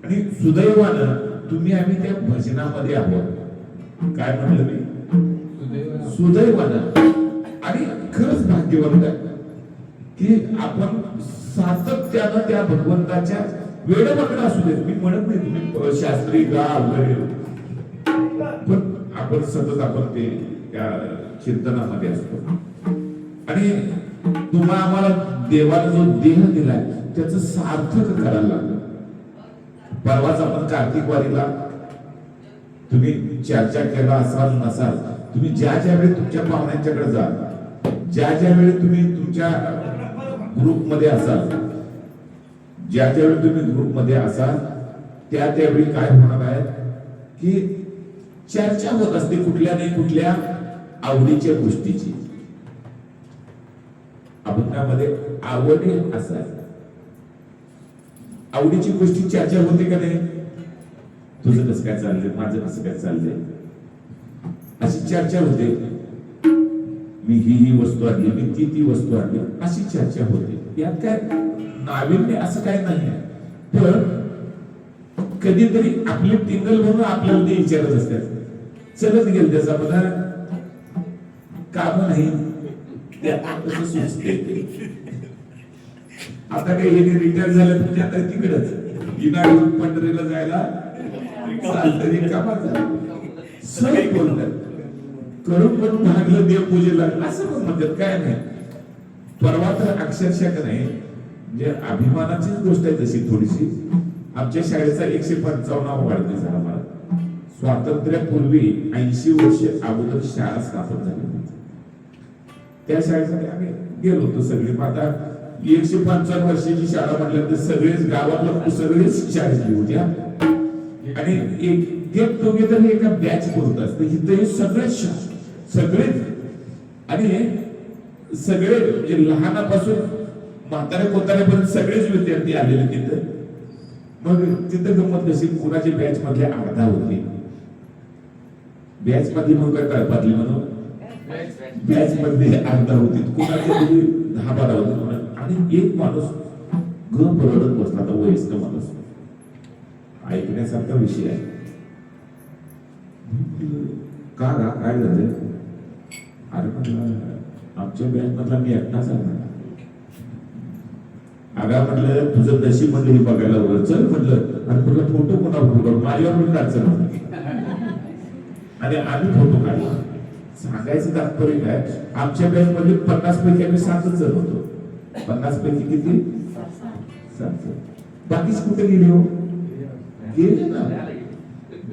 आणि सुदैवानं तुम्ही आम्ही त्या भजनामध्ये आहोत. काय म्हणलं मी? सुदैवानं. आणि खरंच भाग्यवंत आहे की आपण सातत्यानं त्या भगवंताच्या वेडवाकडे असू देत. मी म्हणत नाही तुम्ही शास्त्री गा वगैरे, पण आपण सतत आपण ते त्या चिंतनामध्ये असतो. आणि तुम्हा आम्हाला देवाने जो देह दिलाय त्याचं सार्थक करायला लागलं. परवाच आपण कार्तिक वारीला तुम्ही चर्चा केला असाल नसाल, तुम्ही ज्या वेळी तुमच्या पाहुण्यांच्याकडे जा, ज्या वेळी तुम्ही तुमच्या ग्रुपमध्ये असाल, ज्या वेळी तुम्ही ग्रुपमध्ये असाल त्या त्यावेळी काय होणार आहे की चर्चा होत असते कुठल्या नाही कुठल्या आवडीच्या गोष्टीची. अभंगामध्ये आवडी असा आवडीची गोष्टी चर्चा होते का नाही? तुझं कसं काय चाललंय, माझं कसं काय चाललंय, अशी चर्चा होते. मी ही वस्तू आणली, मी ती वस्तू आणली, अशी चर्चा होते. यात काय नाविन्य असं काय नाही आहे. पण कधीतरी आपले टिंगल म्हणून आपल्याला ते विचारत असतात. चलत गेल त्याचा मला काम नाही, आता काही हे रिटायर झालं म्हणजे आता तिकडच पंढरीला जायला सहज बोलतात. करून भागलं देवपूजेला असं पण म्हणतात. काय नाही, परवा तर अक्षरशः का नाही म्हणजे अभिमानाचीच गोष्ट आहे तशी थोडीशी. आमच्या शाळेचा 155वा वाढदिवस झाला. मला स्वातंत्र्यापूर्वी 80 वर्ष अगोदर शाळा स्थापन झाली. त्या शाळेसाठी आम्ही गेलो होतो सगळे. आता 155 वर्षाची शाळा म्हटल्यानंतर सगळेच गावातलं सगळेच शाळेत होत्या. आणि एक गेट टुगेदर हे एका बॅच होत असतं. इथे सगळेच सगळेच आणि सगळे म्हणजे लहानापासून म्हाताऱ्या कोताऱ्यापर्यंत सगळेच विद्यार्थी आलेले तिथं. मग तिथं गंमत कशी, कुणाची बॅच मधले अर्धा होते. बॅच मधली म्हणून काय कळपातली म्हणून बॅच मध्ये अर्धा होती, कुणाचे 10-12 होते. आणि एक माणूस गप रडत बसला, आता वयस्कर माणूस. ऐकण्यासारखा विषय आहे. का काय झालं? अरे म्हटलं आमच्या बॅच मधला मी एकटाच आहे. आगा म्हटलं तुझं नशीब म्हणलं हे बघायला वगैरे चल म्हटलं. आणि तुला फोटो कोणा फोटो माझ्यावर पण काढचं आणि आम्ही फोटो काढला. सांगायचं तात्पर्य काय, आमच्या बॅच मध्ये 50 पैकी आम्ही 7च जण होतो. 50 पैकी किती? 7. बाकीच कुठे गेले हो? गेले ना,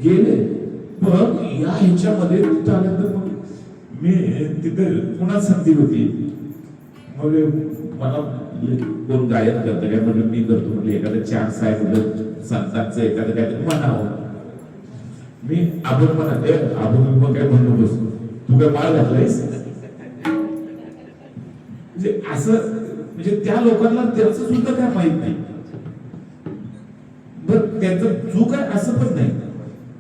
गेले. मग या ह्याच्यामध्ये तिथं आल्यानंतर मग मी तिथे पुन्हा संधी होती. मग मला कोण गायन करतं काय म्हणजे मी करतो. म्हणजे एखादं चान्स आहे म्हणजे संतांचं एखादं काय म्हणावं. मी आपण म्हणत आपण काय म्हणू बस, तू काय माळ घातलायस म्हणजे असं. म्हणजे त्या लोकांना त्याचं सुद्धा काय माहित नाही. त्यांचं चूक आहे असं पण नाही.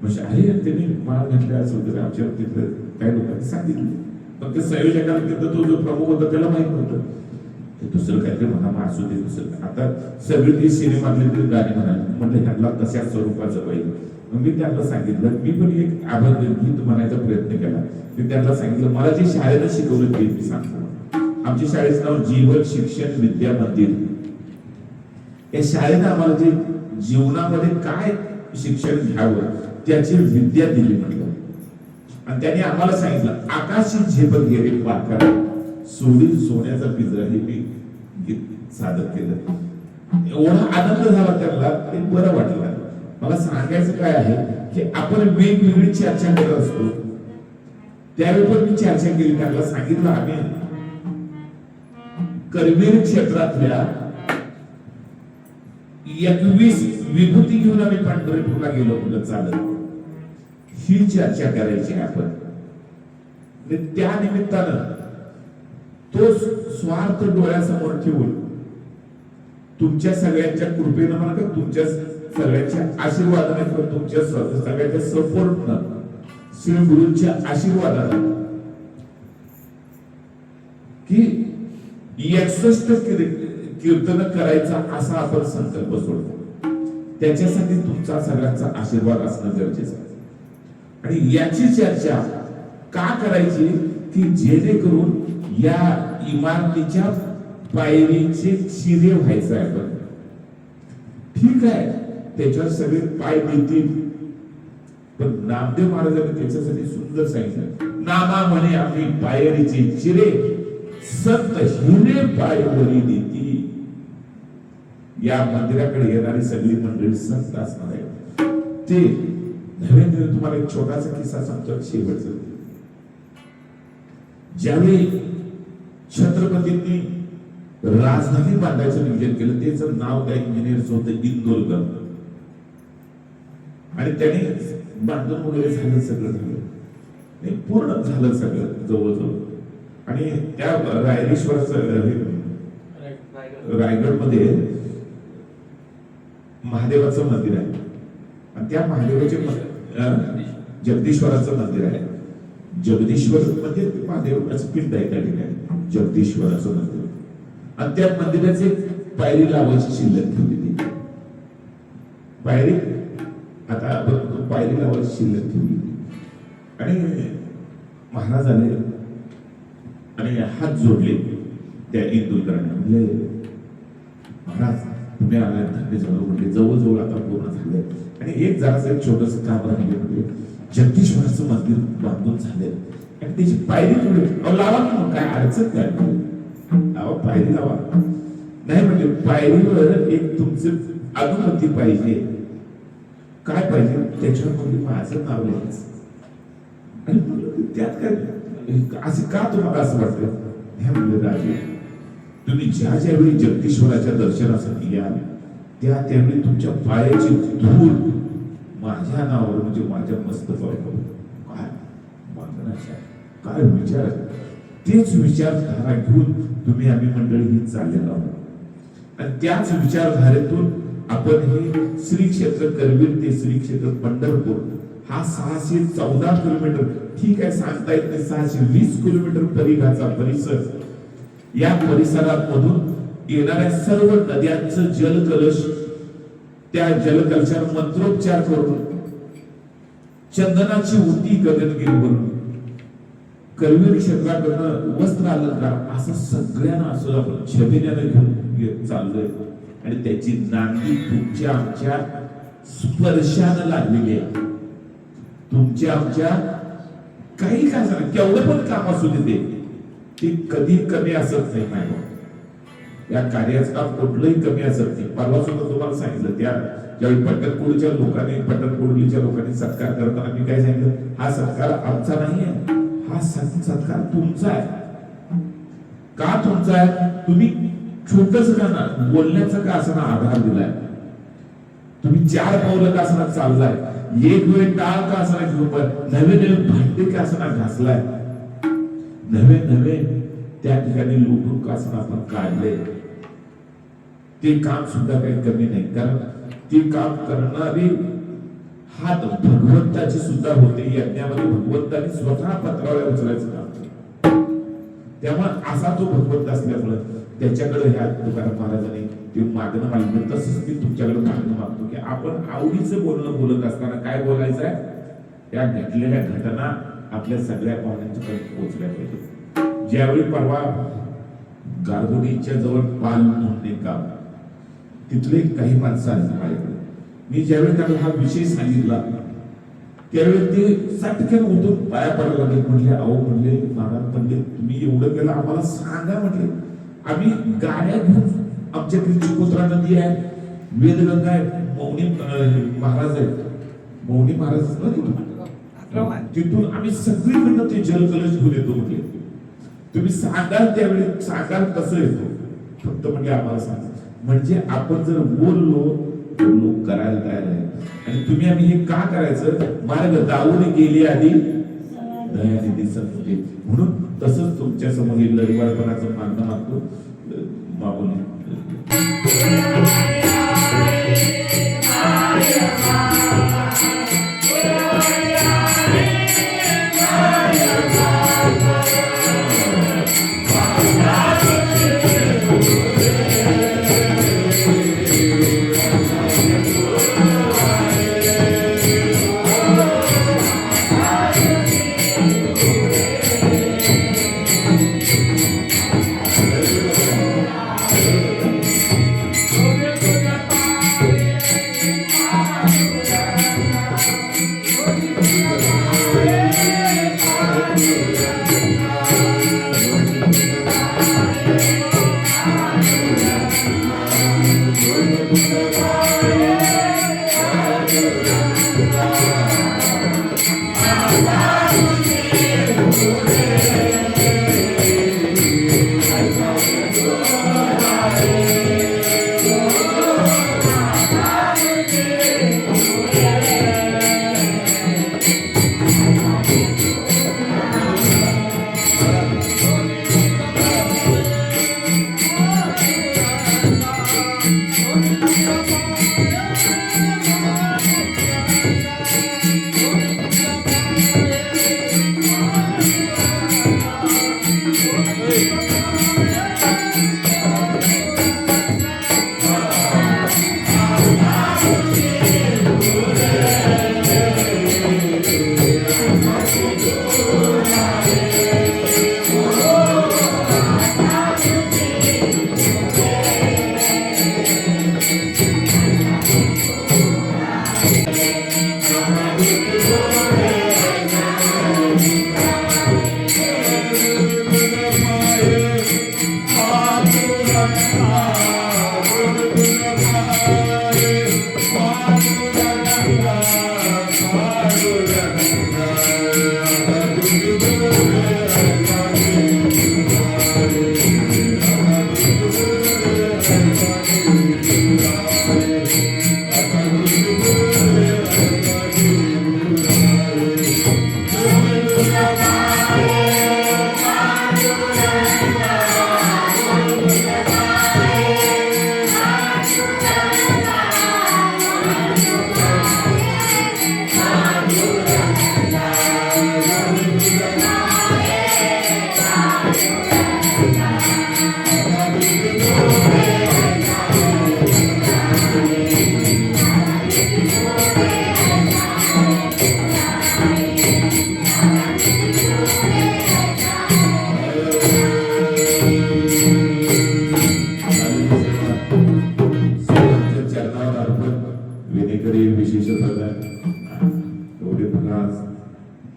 म्हणजे अरे त्यांनी माळ घातल्या असं वगैरे आमच्या तिथलं काही लोकांनी सांगितलं, पण ते संयोजकांना तिथं तो जो प्रमुख होता त्याला माहित नव्हतं. ते दुसरं काहीतरी म्हणा असू दे दुसरं. आता सगळी ती सिनेमातली तरी गाणी म्हणाली, म्हटलं ह्याला कशा स्वरूपाचं पाहिजे. मग मी त्यांना सांगितलं, मी पण एक अभंग गीत म्हणायचा प्रयत्न केला. मी त्यांना सांगितलं मला जे शाळेनं शिकवलं ते मी सांगतो. आमच्या शाळेचं नाव जीवन शिक्षण विद्या मंदिर. या शाळेनं आम्हाला जे जीवनामध्ये काय शिक्षण घ्यावं त्याची विद्या दिली म्हटलं. आणि त्यांनी आम्हाला सांगितलं आकाशी झेप गेले पाकर सोडील सोन्याचा पिंजरा, हे मी गीत सादर केलं. एवढा आनंद झाला त्यांना, ते बरं वाटलं. मला सांगायचं काय आहे की आपण वेगवेगळी चर्चा करत असतो. त्यावेळी पण मी चर्चा केली, त्यांना सांगितलं आम्ही करवीर क्षेत्रातल्या 21 विभूती घेऊन आम्ही पंढरपूरला गेलो कुठं चालत. ही चर्चा करायची आपण. त्या निमित्तानं तो स्वार्थ डोळ्यासमोर ठेवून तुमच्या सगळ्यांच्या कृपेनं म्हणा का तुमच्या सगळ्यांच्या आशीर्वादाने किंवा तुमच्या सगळ्यांच्या सपोर्टनं श्री गुरूंच्या आशीर्वादानं की 61 कीर्तन करायचा असा आपण संकल्प सोडतो. त्याच्यासाठी तुमचा सगळ्यांचा आशीर्वाद असणं गरजेचं आहे. आणि याची चर्चा का करायची की जेणेकरून या इमारतीच्या पायरीचे शिरे व्हायचं आहे. आपण ठीक आहे त्याच्यावर सगळे पाय देतील, पण नामदेव महाराजांनी त्याच्यासाठी सुंदर सांगितलं, नामा म्हणे आपली पायरीचे चिरे संत हिरे पायवरी देती. या मंदिराकडे येणारी सगळी मंडळी संत असणार आहे. ते नवीन तुम्हाला एक छोटासा किस्सा सांगतो शेवटचा. ज्यावेळी छत्रपतींनी राजधानी बांधायचं नियोजन केलं, त्याचं नाव त्या इंजिनियरचं होतं इंदोरकर. आणि त्याने बांधून वगैरे झालं, सगळं झालं, पूर्ण झालं सगळं जवळजवळ. आणि त्या रायरेश्वराचं रायगड मध्ये महादेवाचं मंदिर आहे. आणि त्या महादेवाचे जगदीश्वराचं मंदिर आहे. जगदीश्वर म्हणजे महादेवाचं पिंड आहे त्या ठिकाणी, जगदीश्वराचं मंदिर. आणि त्या मंदिराचे पायरी लावायची शिल्लक ठेवली. पायरी आता पायरी लावायची शिल्लक ठेवली. आणि महाराज आले आणि हात जोडले त्या इंदुरकरांना. म्हणजे महाराज तुम्ही आलाय धन्य झालो म्हणजे जवळजवळ आता पूर्ण झालंय. आणि एक जरासं छोटस काम राहिले म्हणजे जगदीश्वराचं मंदिर बांधून झालंय आणि त्याची पायरी थोडी लावा ना, काय अडचण काय, लावा पायरी लावा. नाही म्हणजे पायरीवर एक तुमचं अनुमती पाहिजे. काय पाहिजे त्याच्यामध्ये माझं नाव लिहायचं. आणि त्यात काय असं का तुम्हाला असं वाटतं? हे म्हणले राजे तुम्ही ज्या ज्यावेळी जगदीश्वराच्या दर्शनासाठी याल त्यावेळी तुमच्या पायाची धूळ माझ्या नावावर म्हणजे माझ्या मस्तकावर काय मागण्याचा काय विचार, तेच विचारधारा घेऊन तुम्ही आम्ही मंडळी ही चाललेलो आहोत. आणि त्याच विचारधारेतून आपण हे श्री क्षेत्र करवीर ते श्री क्षेत्र पंढरपूर हा 614 किलोमीटर, ठीक आहे सांगता येत नाही, 620 किलोमीटर परिघाचा परिसर. या परिसरामधून येणाऱ्या सर्व नद्यांचं जलकलश, त्या जलकलशावर मंत्रोच्चार करून चंदनाची उती गगनगिरी बनवून करवीर क्षेत्राकडनं वस्त्र अलंकार असं सगळ्यांना असं आपण छबिन्याने घेऊन चाललोय. आणि त्याची नांदी तुमच्या आमच्या स्पर्शानं लागलेली आहे. तुमच्या आमच्या काही काय झालं केवढं पण काम असू दे ते कधी कमी असत नाही. या कार्याचं काम कुठलंही कमी असत नाही. परवा सुद्धा तुम्हाला सांगितलं त्या ज्यावेळी पंढरपूरच्या लोकांनी पंढरपूरच्या लोकांनी सत्कार करताना मी काय सांगितलं, हा सत्कार आमचा नाहीये, हा सत्कार तुमचा आहे. का तुमचा आहे? तुम्ही छोटस का ना बोलण्याचा का असं आधार दिलाय, तुम्ही 4 पावलं का असं चाललाय, एक वेळ टाळ का असं घेऊन नवे नवे भांडे का असं घासलाय, नवे नवे त्या ठिकाणी लुटून का असं आपण काढले, ते काम सुद्धा काही कमी नाही. कारण ती काम करणारी हात भगवंताची सुद्धा होते. यज्ञामध्ये भगवंताने स्वतः पत्रावळ्या उचलायचं काम केलं. त्यामुळे असा तो भगवंत असल्यामुळे त्याच्याकडे ह्या तुकाराम महाराजांनी ते मागणं मागितलं. तसंच मी तुमच्याकडे मागणं मागतो की आपण आवडीचं बोलणं बोलत असताना काय बोलायचं आहे, त्या घडलेल्या घटना आपल्या सगळ्या पाहुण्यांच्याकडे पोहोचल्या पाहिजे. ज्यावेळी परवा गारगोडीच्या जवळ पाल म्हणून एक गाव, तिथले काही माणसं आहेत माझ्याकडे. मी ज्यावेळी त्यांना हा विषय सांगितला त्यावेळी ते साटक्यानं उठून पाया पडायला लागले. म्हणले अहो, म्हणले महाराज पंडित तुम्ही एवढं केलं आम्हाला सांगा. म्हटले आम्ही गाड्या घेऊन, आमच्याकडे चिकोत्रा नदी आहे, वेदगंगा आहे, मौनी महाराज आहेत, मौनी महाराज तिथून आम्ही सगळीकडनं ते जलकलश घेऊन येतो. म्हटले तुम्ही सांगाल त्यावेळी सांगाल कसं येतो, फक्त म्हणजे आम्हाला सांगा. म्हणजे आपण जर बोललो तर लोक करायला तयार आहे. आणि तुम्ही आम्ही हे का करायचं, मार्ग दावून गेली आधी दयाने दिसत होते. म्हणून तसंच तुमच्या समोर लढवारपणाचं मागणं मागतो मागून.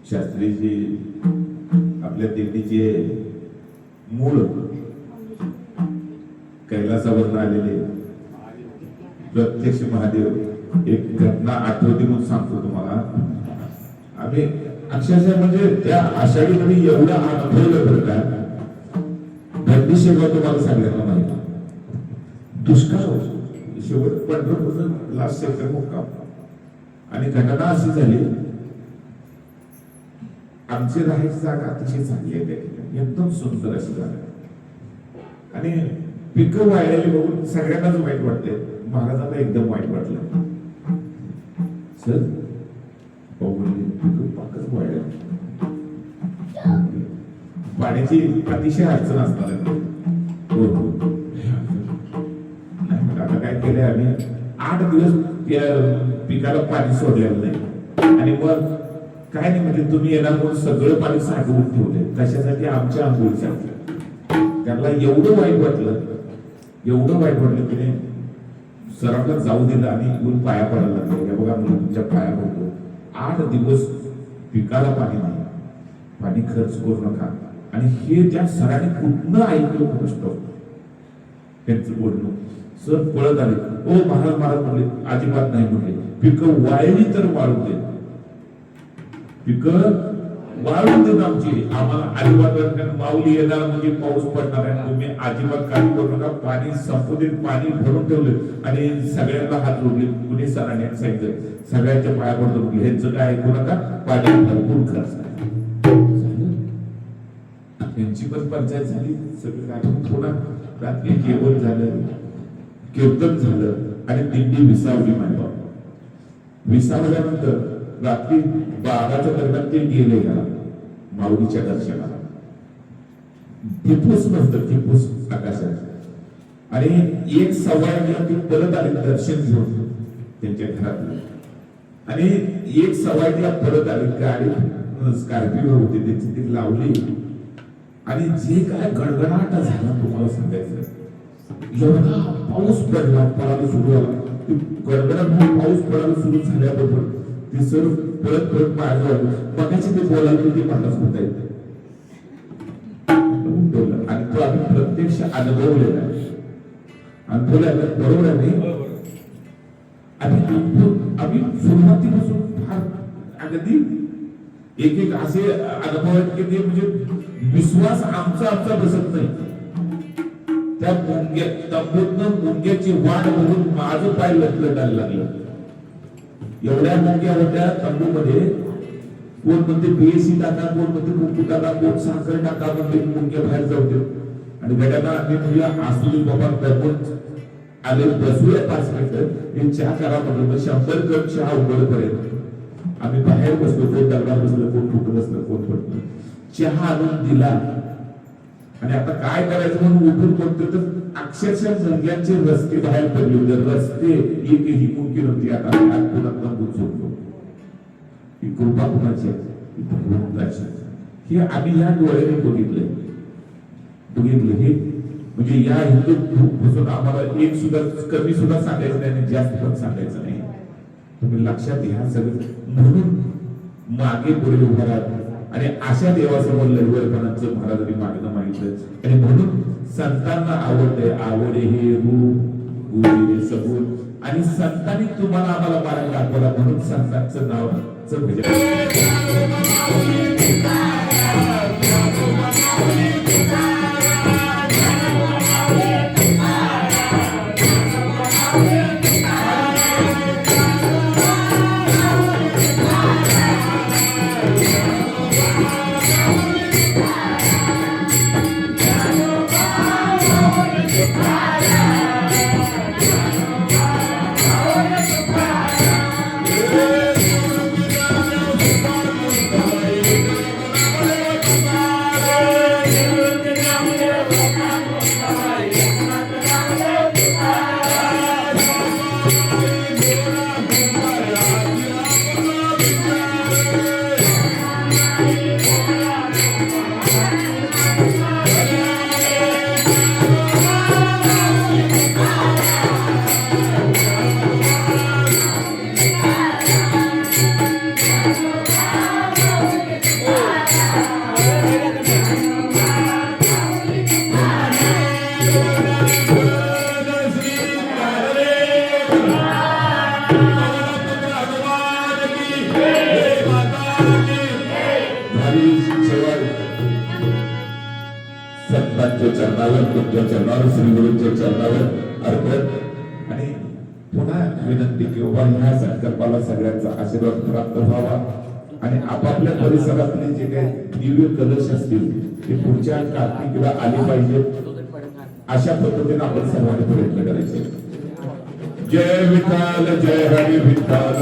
शास्त्रीजी आपल्या दिंडीचे मूळ कैलासावरून आलेले प्रत्यक्ष महादेव एक घटना आठवते म्हणून सांगतो तुम्हाला. आम्ही अक्षरशः म्हणजे त्या आषाढीमध्ये एवढा अनुभवलं बरं का. दंडी शेगाव तुम्हाला सगळ्यांना माहिती, दुष्काळ शेवट पंढरपूरचं लास्ट सेक्टर मुक्काम. आणि घटना अशी झाली, आमची राहायची जागा अतिशय चांगली आहे, एकदम सुंदर अशी जागा. आणि पिकं वाळलेली बघून सगळ्यांनाच वाईट वाटते. महाराजांना एकदम वाईट वाटलं. सर पिकं पाकच वाळल्या, पाण्याची अतिशय अडचण असणार आहे. आता काय केलंय आम्ही 8 दिवस त्या पिकाला पाणी सोडलेलं नाही. आणि मग काय नाही म्हणजे तुम्ही येणार म्हणून सगळं पाणी साठवून ठेवले. कशासाठी? आमच्या आंघोळीसाठी. त्यांना एवढं वाईट वाटलं की नाही सरांना जाऊ दिलं आणि येऊन पाया पडायला लागले. बघा म्हणून तुमच्या पाया पडतो. 8 दिवस पिकाला पाणी नाही, पाणी खर्च करू नका. आणि हे त्या सरांनी कुठनं ऐकलं नसतं त्यांचं बोलणं. सर पळत आले. ओ महाराज म्हणले अजिबात नाही म्हणले. पिकं वाळली तर वाळू दे, पिकं वाळून देत आमची. आम्हाला अजिबात माऊली येणार म्हणजे पाऊस पडणार आहे, तुम्ही अजिबात काही करू नका. पाणी संपूर्ण पाणी भरून ठेवलं आणि सगळ्यांना हात जोडले. कुणी सरांनी सांगितलं सगळ्यांच्या पाया पडतो म्हणजे ह्यांचं काय ऐकू नका, पाणी भरपूर खर्च आहे. त्यांची पण पंचायत झाली. सगळं काय पुन्हा रात्री जेवण झालं, कीर्तन झालं आणि दिंडी विसावली. मायबाप विसावल्यानंतर रात्री 12च्या दरम्यान ते गेले घरा माऊलीच्या दर्शनाला. टिपूस नसतं, टिपूस आकाशात. आणि 1:15 ते परत आले दर्शन घेऊन त्यांच्या घरात. आणि 1:15 परत आले. गाडी स्कॉर्पिओ होती त्याची ती लावली. आणि जे काय गडगडाट झाला तुम्हाला सांगायचं, एवढा पाऊस पडला, पडायला सुरू झाला. गडगडाट पाऊस पडायला सुरू झाल्याबरोबर ती सर परत माझ्याजवळ बघायचे ते बोलायला ते माणूस होता येते. आणि तो आम्ही प्रत्यक्ष अनुभवलेला आहे. बरोबर आहे. आम्ही सुरुवातीपासून फार अगदी एक असे अनुभव आहेत की ते म्हणजे विश्वास आमचा बसत नाही. त्या तंबूतनं मुंग्याची वाट बघून माझं पाय लटलटायला लागलं. एवढ्या मुंग्या होत्या तंबूमध्ये. कोण म्हणते बीएससी टाका, कोण म्हणते कुकू टाका, कोण साखर टाका, म्हणते मुंग्या बाहेर जाऊ दे. आणि गड्यांना आम्ही म्हणूया असू बाबा तंबूत आले, बसूया 5 मिनिटं, हे चहा करा म्हणलं. 100 कप चहा उघडपर्यंत आम्ही बाहेर बसलो. कोण दगडात बसलं, कोण कुठं बसलं, कोण पडलं. चहा आणून दिला. आणि आता काय करायचं म्हणून उठून बघतो तर अक्षरशः मुंग्यांचे रस्ते बाहेर पडले होते. रस्ते एकही मुंगी नव्हती. आता पुन्हा तंबूत झोपलो. ही कृपा कुणाची आहे? हे आम्ही या डोळ्याने बघितले. हे म्हणजे या हिंदू आम्हाला एक सुद्धा कमी सुद्धा सांगायचं नाही आणि जास्त पण सांगायचं नाही. तुम्ही लक्षात घ्या सगळं. म्हणून मागे पुढे उभा राहत आणि अशा देवासमोर लढवरपणाचं महाराजांनी मागणं मागितलं. आणि म्हणून संतांना आवडे हे रूप गुरुने सगुण. आणि संतांनी तुम्हाला आम्हाला मार्ग दाखवला म्हणून संतांचं नावाचं भजन. संतांच्या चरणावर, तुमच्या चरणावर, श्री गुरूंच्या चरणावर अर्पण. आणि पुन्हा विनंती की बाबा ह्या संकल्पाला सगळ्यांचा आशीर्वाद प्राप्त व्हावा. आणि आपापल्या परिसरातले जे काही दिव्य कलश असतील ते पुढच्या कार्तिकीला आले पाहिजेत. अशा पद्धतीने आपण सर्वांनी प्रयत्न करायचे. जय विठ्ठल जय हरी विठ्ठल.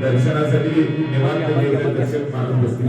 दर्शनासाठी निवांत दर्शन मानत असतील.